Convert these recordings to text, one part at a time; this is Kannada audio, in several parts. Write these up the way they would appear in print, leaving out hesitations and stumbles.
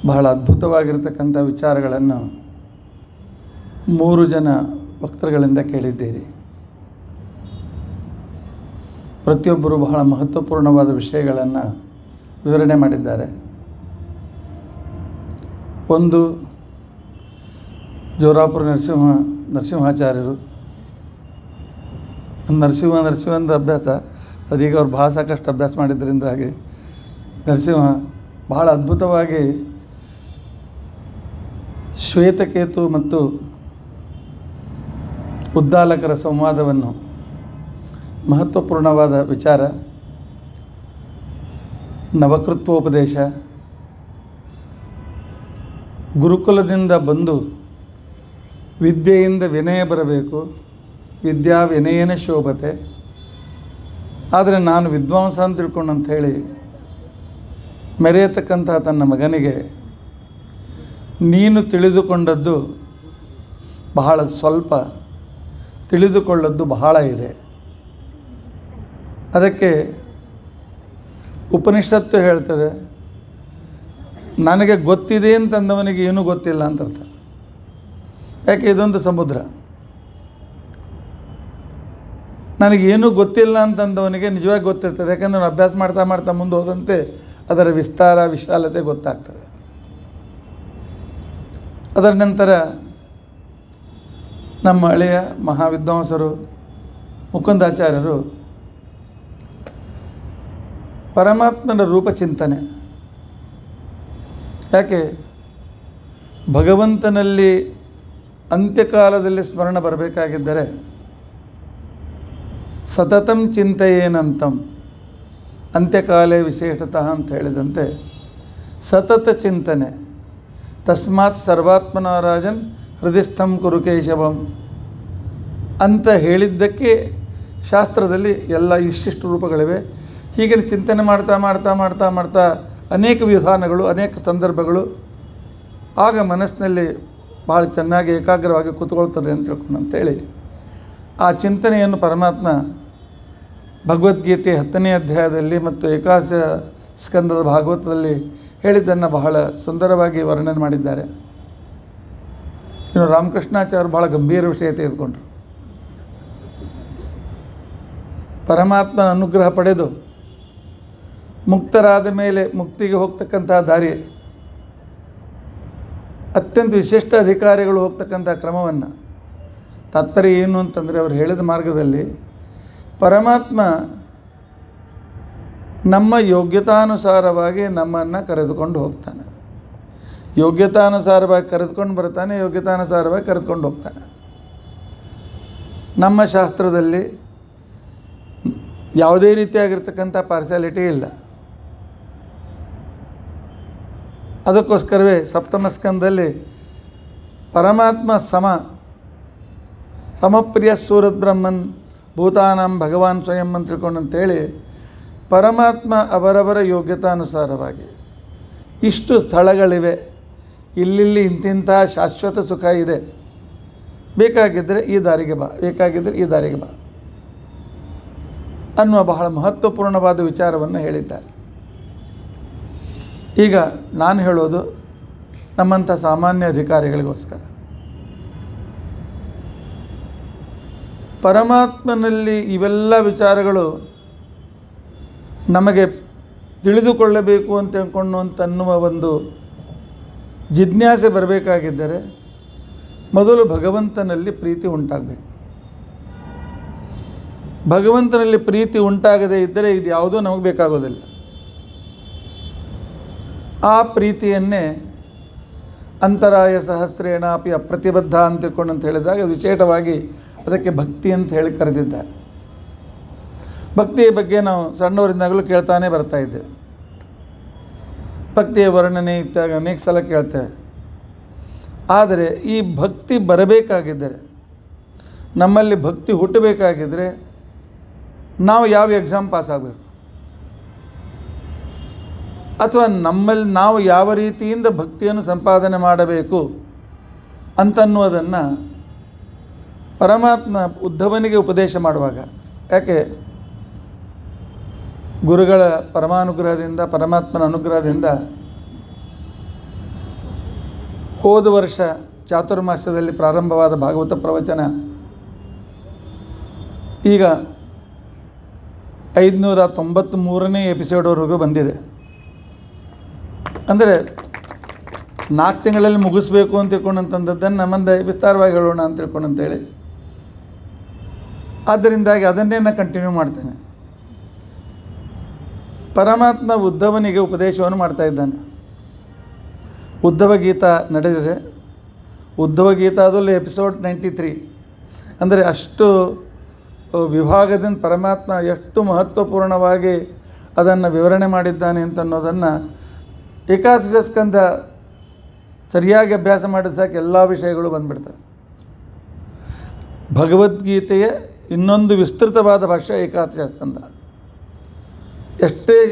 ಬಹಳ ಅದ್ಭುತವಾಗಿರತಕ್ಕಂಥ ವಿಚಾರಗಳನ್ನು 3 ಜನ ವಕ್ತೃಗಳಿಂದ ಕೇಳಿದ್ದೀರಿ. ಪ್ರತಿಯೊಬ್ಬರು ಬಹಳ ಮಹತ್ವಪೂರ್ಣವಾದ ವಿಷಯಗಳನ್ನು ವಿವರಣೆ ಮಾಡಿದ್ದಾರೆ. ಒಂದು ಜೋರಾಪುರ ನರಸಿಂಹಾಚಾರ್ಯರು. ನರಸಿಂಹದ ಅಭ್ಯಾಸ ಅದೀಗ ಅವ್ರು ಭಾಳ ಸಾಕಷ್ಟು ಅಭ್ಯಾಸ ಮಾಡಿದ್ದರಿಂದಾಗಿ ನರಸಿಂಹ ಬಹಳ ಅದ್ಭುತವಾಗಿ ಶ್ವೇತಕೇತು ಮತ್ತು ಉದ್ದಾಲಕರ ಸಂವಾದವನ್ನು, ಮಹತ್ವಪೂರ್ಣವಾದ ವಿಚಾರ, ನವಕೃತ್ವೋಪದೇಶ, ಗುರುಕುಲದಿಂದ ಬಂದು ವಿದ್ಯೆಯಿಂದ ವಿನಯ ಬರಬೇಕು, ವಿದ್ಯಾ ವಿನಯನ ಶೋಭತೆ, ಆದರೆ ನಾನು ವಿದ್ವಾಂಸ ಅಂತ ತಿಳ್ಕೊಂಡು ಅಂಥೇಳಿ ಮೆರೆಯತಕ್ಕಂತಹ ತನ್ನ ಮಗನಿಗೆ ನೀನು ತಿಳಿದುಕೊಂಡದ್ದು ಬಹಳ ಸ್ವಲ್ಪ, ತಿಳಿದುಕೊಳ್ಳದ್ದು ಬಹಳ ಇದೆ. ಅದಕ್ಕೆ ಉಪನಿಷತ್ತು ಹೇಳ್ತದೆ, ನನಗೆ ಗೊತ್ತಿದೆ ಅಂತಂದವನಿಗೆ ಏನೂ ಗೊತ್ತಿಲ್ಲ ಅಂತ ಅರ್ಥ. ಯಾಕೆ ಇದೊಂದು ಸಮುದ್ರ. ನನಗೇನೂ ಗೊತ್ತಿಲ್ಲ ಅಂತಂದವನಿಗೆ ನಿಜವಾಗಿ ಗೊತ್ತಿರ್ತದೆ, ಯಾಕಂದರೆ ನಾನು ಅಭ್ಯಾಸ ಮಾಡ್ತಾ ಮಾಡ್ತಾ ಮುಂದೆ ಹೋದಂತೆ ಅದರ ವಿಸ್ತಾರ ವಿಶಾಲತೆ ಗೊತ್ತಾಗ್ತದೆ. ಅದರ ನಂತರ ನಮ್ಮ ಹಳೆಯ ಮಹಾವಿದ್ವಾಂಸರು ಮುಕುಂದಾಚಾರ್ಯರು ಪರಮಾತ್ಮನ ರೂಪಚಿಂತನೆ, ಯಾಕೆ ಭಗವಂತನಲ್ಲಿ ಅಂತ್ಯಕಾಲದಲ್ಲಿ ಸ್ಮರಣ ಬರಬೇಕಾಗಿದ್ದರೆ ಸತತಂ ಚಿಂತೆಯೇನಂತಂ ಅಂತ್ಯಕಾಲೇ ವಿಶೇಷತಃ ಅಂತ ಹೇಳಿದಂತೆ ಸತತ ಚಿಂತನೆ. ತಸ್ಮಾತ್ ಸರ್ವಾತ್ಮನಾರಾಜನ್ ಹೃದಯಸ್ಥಂ ಕುರು ಕೇಶವಂ ಅಂತ ಹೇಳಿದ್ದಕ್ಕೆ ಶಾಸ್ತ್ರದಲ್ಲಿ ಎಲ್ಲ ಇಷ್ಟಿಷ್ಟು ರೂಪಗಳಿವೆ. ಹೀಗೆ ಚಿಂತನೆ ಮಾಡ್ತಾ ಮಾಡ್ತಾ ಮಾಡ್ತಾ ಮಾಡ್ತಾ ಅನೇಕ ವಿಧಾನಗಳು, ಅನೇಕ ಸಂದರ್ಭಗಳು, ಆಗ ಮನಸ್ಸಿನಲ್ಲಿ ಭಾಳ ಚೆನ್ನಾಗಿ ಏಕಾಗ್ರವಾಗಿ ಕೂತ್ಕೊಳ್ತದೆ ಅಂತ ತಿಳ್ಕೊಂಡು ಅಂತೇಳಿ ಆ ಚಿಂತನೆಯನ್ನು ಪರಮಾತ್ಮ ಭಗವದ್ಗೀತೆ 10ನೇ ಅಧ್ಯಾಯದಲ್ಲಿ ಮತ್ತು ಏಕಾದಶ ಸ್ಕಂದದ ಭಾಗವತದಲ್ಲಿ ಹೇಳಿದ್ದನ್ನು ಬಹಳ ಸುಂದರವಾಗಿ ವರ್ಣನೆ ಮಾಡಿದ್ದಾರೆ. ಇನ್ನು ರಾಮಕೃಷ್ಣಾಚಾರ್ಯರು ಬಹಳ ಗಂಭೀರ ವಿಷಯ ತೆಗೆದುಕೊಂಡರು. ಪರಮಾತ್ಮನ ಅನುಗ್ರಹ ಪಡೆದು ಮುಕ್ತರಾದ ಮೇಲೆ ಮುಕ್ತಿಗೆ ಹೋಗ್ತಕ್ಕಂಥ ದಾರಿ, ಅತ್ಯಂತ ವಿಶಿಷ್ಟ ಅಧಿಕಾರಿಗಳು ಹೋಗ್ತಕ್ಕಂಥ ಕ್ರಮವನ್ನು, ತಾತ್ಪರ್ಯ ಏನು ಅಂತಂದರೆ ಅವರು ಹೇಳಿದ ಮಾರ್ಗದಲ್ಲಿ ಪರಮಾತ್ಮ ನಮ್ಮ ಯೋಗ್ಯತಾನುಸಾರವಾಗಿ ನಮ್ಮನ್ನು ಕರೆದುಕೊಂಡು ಹೋಗ್ತಾನೆ. ಯೋಗ್ಯತಾನುಸಾರವಾಗಿ ಕರೆದುಕೊಂಡು ಬರ್ತಾನೆ, ಯೋಗ್ಯತಾನುಸಾರವಾಗಿ ಕರೆದುಕೊಂಡು ಹೋಗ್ತಾನೆ. ನಮ್ಮ ಶಾಸ್ತ್ರದಲ್ಲಿ ಯಾವುದೇ ರೀತಿಯಾಗಿರ್ತಕ್ಕಂಥ ಪಾರ್ಶಾಲಿಟಿ ಇಲ್ಲ. ಅದಕ್ಕೋಸ್ಕರವೇ ಸಪ್ತಮ ಸ್ಕಂದದಲ್ಲಿ ಪರಮಾತ್ಮ ಸಮಪ್ರಿಯ ಸೂರತ್ ಬ್ರಹ್ಮನ್ ಭೂತಾನಾಂ ಭಗವಾನ್ ಸ್ವಯಂ ಅಂತ ತಿಳ್ಕೊಂಡು ಅಂತೇಳಿ ಪರಮಾತ್ಮ ಅವರವರ ಯೋಗ್ಯತಾನುಸಾರವಾಗಿ ಇಷ್ಟು ಸ್ಥಳಗಳಿವೆ, ಇಲ್ಲಿಲ್ಲಿ ಇಂತಿಂಥ ಶಾಶ್ವತ ಸುಖ ಇದೆ, ಬೇಕಾಗಿದ್ದರೆ ಈ ದಾರಿಗೆ ಬಾ, ಬೇಕಾಗಿದ್ದರೆ ಈ ದಾರಿಗೆ ಬಾ ಅನ್ನುವ ಬಹಳ ಮಹತ್ವಪೂರ್ಣವಾದ ವಿಚಾರವನ್ನು ಹೇಳಿದ್ದಾರೆ. ಈಗ ನಾನು ಹೇಳೋದು ನಮ್ಮಂಥ ಸಾಮಾನ್ಯ ಅಧಿಕಾರಿಗಳಿಗೋಸ್ಕರ. ಪರಮಾತ್ಮನಲ್ಲಿ ಇವೆಲ್ಲ ವಿಚಾರಗಳು ನಮಗೆ ತಿಳಿದುಕೊಳ್ಳಬೇಕು ಅಂತ ಅನ್ನುವ ಒಂದು ಜಿಜ್ಞಾಸೆ ಬರಬೇಕಾಗಿದ್ದರೆ ಮೊದಲು ಭಗವಂತನಲ್ಲಿ ಪ್ರೀತಿ ಉಂಟಾಗಬೇಕು. ಭಗವಂತನಲ್ಲಿ ಪ್ರೀತಿ ಉಂಟಾಗದೇ ಇದ್ದರೆ ಇದು ಯಾವುದೂ ನಮಗೆ ಬೇಕಾಗೋದಿಲ್ಲ. ಆ ಪ್ರೀತಿಯನ್ನೇ ಅಂತರಾಯ ಸಹಸ್ರೇಣ ಅಪಿ ಅಪ್ರತಿಬದ್ಧ ಅಂತ ತಿಳ್ಕೊಂಡು ಅಂತ ಹೇಳಿದಾಗ ವಿಶೇಷವಾಗಿ ಅದಕ್ಕೆ ಭಕ್ತಿ ಅಂತ ಹೇಳಿ ಕರೆದಿದ್ದಾರೆ. ಭಕ್ತಿಯ ಬಗ್ಗೆ ನಾವು ಸಣ್ಣವರಿಂದಾಗಲೂ ಕೇಳ್ತಾನೆ ಬರ್ತಾ ಇದ್ದೇವೆ. ಭಕ್ತಿಯ ವರ್ಣನೆ ಇದ್ದಾಗ ಅನೇಕ ಸಲ ಕೇಳ್ತೇವೆ. ಆದರೆ ಈ ಭಕ್ತಿ ಬರಬೇಕಾಗಿದ್ದರೆ, ನಮ್ಮಲ್ಲಿ ಭಕ್ತಿ ಹುಟ್ಟಬೇಕಾಗಿದ್ದರೆ ನಾವು ಯಾವ ಎಕ್ಸಾಮ್ ಪಾಸ್ ಆಗಬೇಕು, ಅಥವಾ ನಮ್ಮಲ್ಲಿ ನಾವು ಯಾವ ರೀತಿಯಿಂದ ಭಕ್ತಿಯನ್ನು ಸಂಪಾದನೆ ಮಾಡಬೇಕು ಅಂತನ್ನುವುದನ್ನು ಪರಮಾತ್ಮ ಉದ್ಧವನಿಗೆ ಉಪದೇಶ ಮಾಡುವಾಗ, ಯಾಕೆ ಗುರುಗಳ ಪರಮಾನುಗ್ರಹದಿಂದ, ಪರಮಾತ್ಮನ ಅನುಗ್ರಹದಿಂದ ಹೋದ ವರ್ಷ ಚಾತುರ್ಮಾಸ್ಯದಲ್ಲಿ ಪ್ರಾರಂಭವಾದ ಭಾಗವತ ಪ್ರವಚನ ಈಗ 593ನೇ ಎಪಿಸೋಡ್ವರೆಗೂ ಬಂದಿದೆ. ಅಂದರೆ 4 ತಿಂಗಳಲ್ಲಿ ಮುಗಿಸ್ಬೇಕು ಅಂತ ತಿಳ್ಕೊಂಡಂಥದ್ದನ್ನು ಮುಂದೆ ವಿಸ್ತಾರವಾಗಿ ಹೇಳೋಣ ಅಂತ ತಿಳ್ಕೊಂಡಂತೇಳಿ, ಆದ್ದರಿಂದಾಗಿ ಅದನ್ನೇ ನಾನು ಕಂಟಿನ್ಯೂ ಮಾಡ್ತೇನೆ. ಪರಮಾತ್ಮ ಉದ್ಧವನಿಗೆ ಉಪದೇಶವನ್ನು ಮಾಡ್ತಾ ಇದ್ದಾನೆ. ಉದ್ಧವ ಗೀತಾ ನಡೆದಿದೆ. ಉದ್ಧವ ಗೀತಾದಲ್ಲಿ ಎಪಿಸೋಡ್ 93, ಅಂದರೆ ಅಷ್ಟು ವಿಭಾಗದಿಂದ ಪರಮಾತ್ಮ ಎಷ್ಟು ಮಹತ್ವಪೂರ್ಣವಾಗಿ ಅದನ್ನು ವಿವರಣೆ ಮಾಡಿದ್ದಾನೆ ಅಂತ ಅನ್ನೋದನ್ನು ಏಕಾದಶ ಸ್ಕಂದ ಸರಿಯಾಗಿ ಅಭ್ಯಾಸ ಮಾಡಿದ ಸಾಕು ಎಲ್ಲ ವಿಷಯಗಳು ಬಂದುಬಿಡ್ತದೆ. ಭಗವದ್ಗೀತೆಯ ಇನ್ನೊಂದು ವಿಸ್ತೃತವಾದ ಭಾಷೆ ಏಕಾದಶ ಸ್ಕಂದ.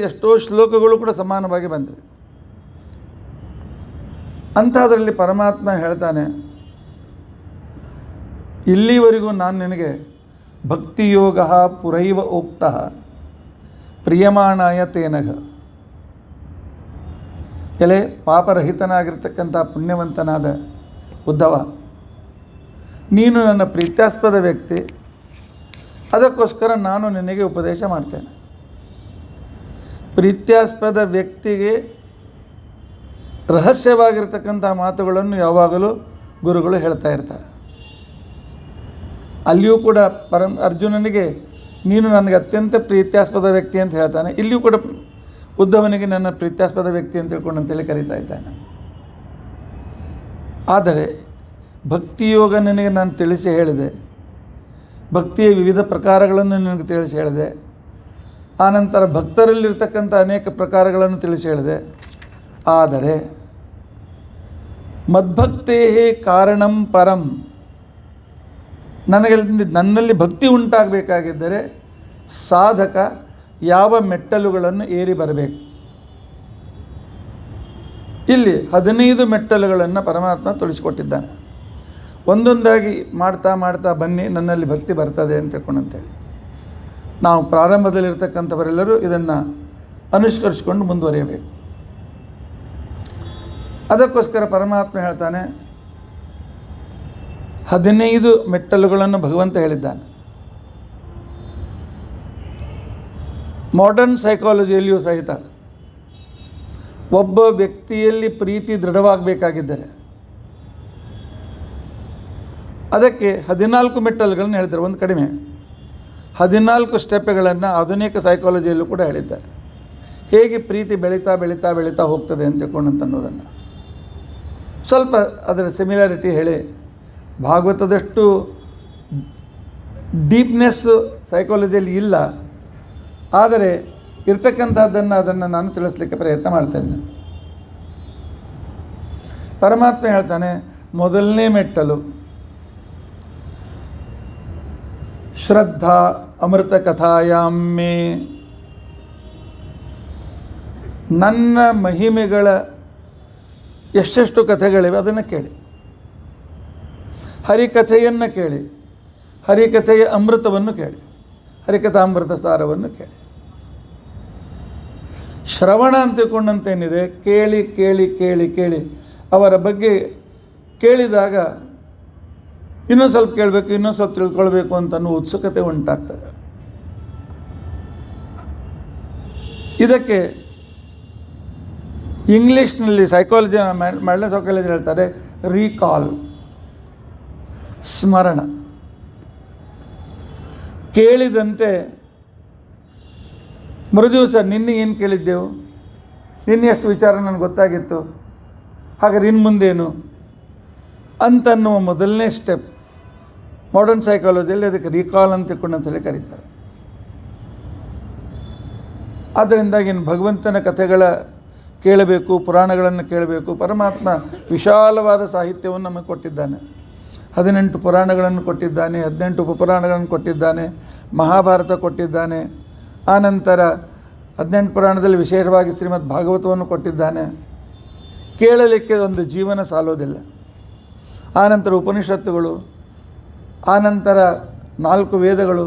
ಎಷ್ಟೋ ಶ್ಲೋಕಗಳು ಕೂಡ ಸಮಾನವಾಗಿ ಬಂದಿವೆ. ಅಂಥದ್ರಲ್ಲಿ ಪರಮಾತ್ಮ ಹೇಳ್ತಾನೆ, ಇಲ್ಲಿವರೆಗೂ ನಾನು ನಿನಗೆ ಭಕ್ತಿಯೋಗ ಪುರೈವ ಉಕ್ತಃ ಪ್ರಿಯಮಾಣಾಯ ತೇನಘ. ಎಲೆ ಪಾಪರಹಿತನಾಗಿರ್ತಕ್ಕಂಥ ಪುಣ್ಯವಂತನಾದ ಉದ್ಧವ, ನೀನು ನನ್ನ ಪ್ರೀತ್ಯಾಸ್ಪದ ವ್ಯಕ್ತಿ, ಅದಕ್ಕೋಸ್ಕರ ನಾನು ನಿನಗೆ ಉಪದೇಶ ಮಾಡ್ತೇನೆ. ಪ್ರೀತ್ಯಾಸ್ಪದ ವ್ಯಕ್ತಿಗೆ ರಹಸ್ಯವಾಗಿರ್ತಕ್ಕಂಥ ಮಾತುಗಳನ್ನು ಯಾವಾಗಲೂ ಗುರುಗಳು ಹೇಳ್ತಾ ಇರ್ತಾರೆ. ಅಲ್ಲಿಯೂ ಕೂಡ ಅರ್ಜುನನಿಗೆ ನೀನು ನನಗೆ ಅತ್ಯಂತ ಪ್ರೀತ್ಯಾಸ್ಪದ ವ್ಯಕ್ತಿ ಅಂತ ಹೇಳ್ತಾನೆ. ಇಲ್ಲಿಯೂ ಕೂಡ ಉದ್ಧವನಿಗೆ ನನ್ನ ಪ್ರೀತ್ಯಾಸ್ಪದ ವ್ಯಕ್ತಿ ಅಂತ ತಿಳ್ಕೊಂಡು ಅಂತೇಳಿ ಕರೀತಾ ಇದ್ದಾನೆ. ಆದರೆ ಭಕ್ತಿಯೋಗ ನಿನಗೆ ನಾನು ತಿಳಿಸಿ ಹೇಳಿದೆ, ಭಕ್ತಿಯ ವಿವಿಧ ಪ್ರಕಾರಗಳನ್ನು ನಿನಗೆ ತಿಳಿಸಿ ಹೇಳಿದೆ. ಆನಂತರ ಭಕ್ತರಲ್ಲಿರ್ತಕ್ಕಂಥ ಅನೇಕ ಪ್ರಕಾರಗಳನ್ನು ತಿಳಿಸಿ ಹೇಳಿದೆ. ಆದರೆ ಮದ್ಭಕ್ತೇ ಕಾರಣಂ ಪರಂ, ನನ್ನಲ್ಲಿ ಭಕ್ತಿ ಉಂಟಾಗಬೇಕಾಗಿದ್ದರೆ ಸಾಧಕ ಯಾವ ಮೆಟ್ಟಲುಗಳನ್ನು ಏರಿ ಬರಬೇಕು. ಇಲ್ಲಿ 15 ಮೆಟ್ಟಲುಗಳನ್ನು ಪರಮಾತ್ಮ ತಿಳಿಸಿಕೊಟ್ಟಿದ್ದಾನೆ. ಒಂದೊಂದಾಗಿ ಮಾಡ್ತಾ ಮಾಡ್ತಾ ಬನ್ನಿ, ನನ್ನಲ್ಲಿ ಭಕ್ತಿ ಬರ್ತದೆ ಅಂತ ತಿಳ್ಕೊಂಡಂತೇಳಿ ನಾವು ಪ್ರಾರಂಭದಲ್ಲಿರ್ತಕ್ಕಂಥವರೆಲ್ಲರೂ ಇದನ್ನು ಅನುಷ್ಕರಿಸಿಕೊಂಡು ಮುಂದುವರಿಯಬೇಕು. ಅದಕ್ಕೋಸ್ಕರ ಪರಮಾತ್ಮ ಹೇಳ್ತಾನೆ, 15 ಮೆಟ್ಟಲುಗಳನ್ನು ಭಗವಂತ ಹೇಳಿದ್ದಾನೆ. ಮಾಡರ್ನ್ ಸೈಕಾಲಜಿಯಲ್ಲಿಯೂ ಸಹಿತ ಒಬ್ಬ ವ್ಯಕ್ತಿಯಲ್ಲಿ ಪ್ರೀತಿ ದೃಢವಾಗಬೇಕಾಗಿದ್ದರೆ ಅದಕ್ಕೆ 14 ಮೆಟ್ಟಲುಗಳನ್ನು ಹೇಳ್ತಾರೆ, ಒಂದು ಕಡಿಮೆ. 14 ಸ್ಟೆಪ್ಗಳನ್ನು ಆಧುನಿಕ ಸೈಕಾಲಜಿಯಲ್ಲೂ ಕೂಡ ಹೇಳಿದ್ದಾರೆ. ಹೇಗೆ ಪ್ರೀತಿ ಬೆಳೀತಾ ಬೆಳೀತಾ ಬೆಳೀತಾ ಹೋಗ್ತದೆ ಅಂತ ತಿಳ್ಕೊಂಡಂತ ಅನ್ನೋದನ್ನು ಸ್ವಲ್ಪ ಅದರ ಸಿಮಿಲಾರಿಟಿ ಹೇಳಿ, ಭಾಗವತದಷ್ಟು ಡೀಪ್ನೆಸ್ಸು ಸೈಕಾಲಜಿಯಲ್ಲಿ ಇಲ್ಲ, ಆದರೆ ಅದನ್ನು ನಾನು ತಿಳಿಸ್ಲಿಕ್ಕೆ ಪ್ರಯತ್ನ ಮಾಡ್ತೇನೆ. ಪರಮಾತ್ಮ ಹೇಳ್ತಾನೆ, ಮೊದಲನೇ ಮೆಟ್ಟಲು ಶ್ರದ್ಧಾ ಅಮೃತ ಕಥಾಯಾಮೇ, ನನ್ನ ಮಹಿಮೆಗಳ ಎಷ್ಟೆಷ್ಟು ಕಥೆಗಳಿವೆ ಅದನ್ನು ಕೇಳಿ, ಹರಿಕಥೆಯನ್ನು ಕೇಳಿ, ಹರಿಕಥೆಯ ಅಮೃತವನ್ನು ಕೇಳಿ, ಹರಿಕಥಾಮೃತ ಸಾರವನ್ನು ಕೇಳಿ. ಶ್ರವಣ ಅಂತ ತಿಳ್ಕೊಂಡಂತೇನಿದೆ, ಕೇಳಿ ಕೇಳಿ ಕೇಳಿ ಕೇಳಿ ಅವರ ಬಗ್ಗೆ ಕೇಳಿದಾಗ ಇನ್ನೊಂದು ಸ್ವಲ್ಪ ಕೇಳಬೇಕು, ಇನ್ನೊಂದು ಸ್ವಲ್ಪ ತಿಳ್ಕೊಳ್ಬೇಕು ಅಂತನೂ ಉತ್ಸುಕತೆ ಉಂಟಾಗ್ತದೆ. ಇದಕ್ಕೆ ಇಂಗ್ಲೀಷ್ನಲ್ಲಿ ಸೈಕಾಲಜಿ ಮಾಡರ್ನ್ ಸೈಕಾಲಜಿ ಹೇಳ್ತಾರೆ ರೀಕಾಲ್, ಸ್ಮರಣ. ಕೇಳಿದಂತೆ ಮರುದಿವಸ ನಿನ್ನೆ ಏನು ಕೇಳಿದ್ದೆವು, ನಿನ್ನೆ ಎಷ್ಟು ವಿಚಾರ ನನಗೆ ಗೊತ್ತಾಗಿತ್ತು, ಹಾಗಾದ್ರೆ ಇನ್ನು ಮುಂದೇನು ಅಂತನ್ನುವ ಮೊದಲನೇ ಸ್ಟೆಪ್ ಮಾಡರ್ನ್ ಸೈಕಾಲಜಿಯಲ್ಲಿ ಅದಕ್ಕೆ ರೀಕಾಲ್ ಅಂತ ತಿಳ್ಕೊಂಡಂತೇಳಿ ಕರೀತಾರೆ. ಆದ್ದರಿಂದಾಗಿ ಭಗವಂತನ ಕಥೆಗಳ ಕೇಳಬೇಕು, ಪುರಾಣಗಳನ್ನು ಕೇಳಬೇಕು. ಪರಮಾತ್ಮ ವಿಶಾಲವಾದ ಸಾಹಿತ್ಯವನ್ನು ನಮಗೆ ಕೊಟ್ಟಿದ್ದಾನೆ. 18 ಪುರಾಣಗಳನ್ನು ಕೊಟ್ಟಿದ್ದಾನೆ, 18 ಉಪಪುರಾಣಗಳನ್ನು ಕೊಟ್ಟಿದ್ದಾನೆ, ಮಹಾಭಾರತ ಕೊಟ್ಟಿದ್ದಾನೆ. ಆನಂತರ 18 ಪುರಾಣದಲ್ಲಿ ವಿಶೇಷವಾಗಿ ಶ್ರೀಮದ್ ಭಾಗವತವನ್ನು ಕೊಟ್ಟಿದ್ದಾನೆ. ಕೇಳಲಿಕ್ಕೆ ಒಂದು ಜೀವನ ಸಾಲೋದಿಲ್ಲ. ಆನಂತರ ಉಪನಿಷತ್ತುಗಳು, ಆನಂತರ 4 ವೇದಗಳು,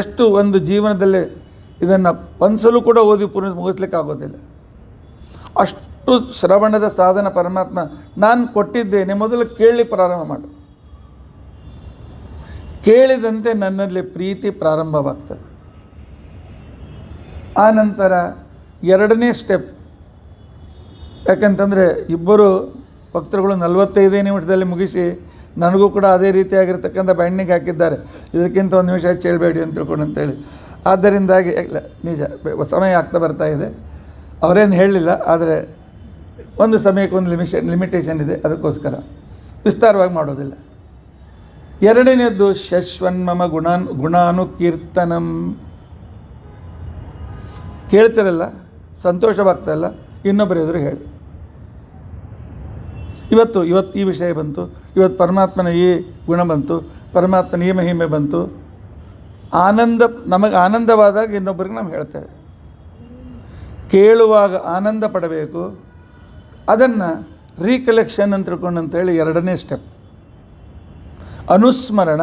ಎಷ್ಟು ಒಂದು ಜೀವನದಲ್ಲಿ ಇದನ್ನು ಒಂದ್ಸಲೂ ಕೂಡ ಓದಿ ಮುಗಿಸ್ಲಿಕ್ಕೆ ಆಗೋದಿಲ್ಲ. ಅಷ್ಟು ಶ್ರವಣದ ಸಾಧನ ಪರಮಾತ್ಮ ನಾನು ಕೊಟ್ಟಿದ್ದೇನೆ, ಮೊದಲು ಕೇಳಿ ಪ್ರಾರಂಭ ಮಾಡು. ಕೇಳಿದಂತೆ ನನ್ನಲ್ಲಿ ಪ್ರೀತಿ ಪ್ರಾರಂಭವಾಗ್ತದೆ. ಆ ನಂತರ ಎರಡನೇ ಸ್ಟೆಪ್, ಯಾಕಂತಂದರೆ ಇಬ್ಬರು ಭಕ್ತರುಗಳು 45 ನಿಮಿಷದಲ್ಲಿ ಮುಗಿಸಿ ನನಗೂ ಕೂಡ ಅದೇ ರೀತಿಯಾಗಿರ್ತಕ್ಕಂಥ ಬ್ಯಾಂಡಿಂಗ್ ಹಾಕಿದ್ದಾರೆ, ಇದಕ್ಕಿಂತ ಒಂದು ನಿಮಿಷ ಹೆಚ್ಚು ಹೇಳಬೇಡಿ ಅಂತ ತಿಳ್ಕೊಂಡು ಅಂತೇಳಿ. ಆದ್ದರಿಂದಾಗಿ ಇಲ್ಲ, ನಿಜ ಸಮಯ ಆಗ್ತಾ ಬರ್ತಾ ಇದೆ. ಅವರೇನು ಹೇಳಲಿಲ್ಲ, ಆದರೆ ಒಂದು ಸಮಯಕ್ಕೆ ಒಂದು ಲಿಮಿಟೇಷನ್ ಇದೆ, ಅದಕ್ಕೋಸ್ಕರ ವಿಸ್ತಾರವಾಗಿ ಮಾಡೋದಿಲ್ಲ. ಎರಡನೇದ್ದು ಶಶ್ವನ್ಮಮ ಗುಣಾನುಕೀರ್ತನಂ. ಕೇಳ್ತಿರಲ್ಲ, ಸಂತೋಷವಾಗ್ತಾಯಿಲ್ಲ, ಇನ್ನೊಬ್ಬರ ಎದುರು ಹೇಳಿ. ಇವತ್ತು ಈ ವಿಷಯ ಬಂತು, ಇವತ್ತು ಪರಮಾತ್ಮನ ಈ ಗುಣ ಬಂತು, ಪರಮಾತ್ಮನ ಈ ಮಹಿಮೆ ಬಂತು. ನಮಗೆ ಆನಂದವಾದಾಗ ಇನ್ನೊಬ್ಬರಿಗೆ ನಾವು ಹೇಳ್ತೇವೆ. ಕೇಳುವಾಗ ಆನಂದ ಪಡಬೇಕು, ಅದನ್ನು ರೀಕಲೆಕ್ಷನ್ ಅಂತ ತಿಳ್ಕೊಂಡು ಅಂತೇಳಿ ಎರಡನೇ ಸ್ಟೆಪ್. ಅನುಸ್ಮರಣ,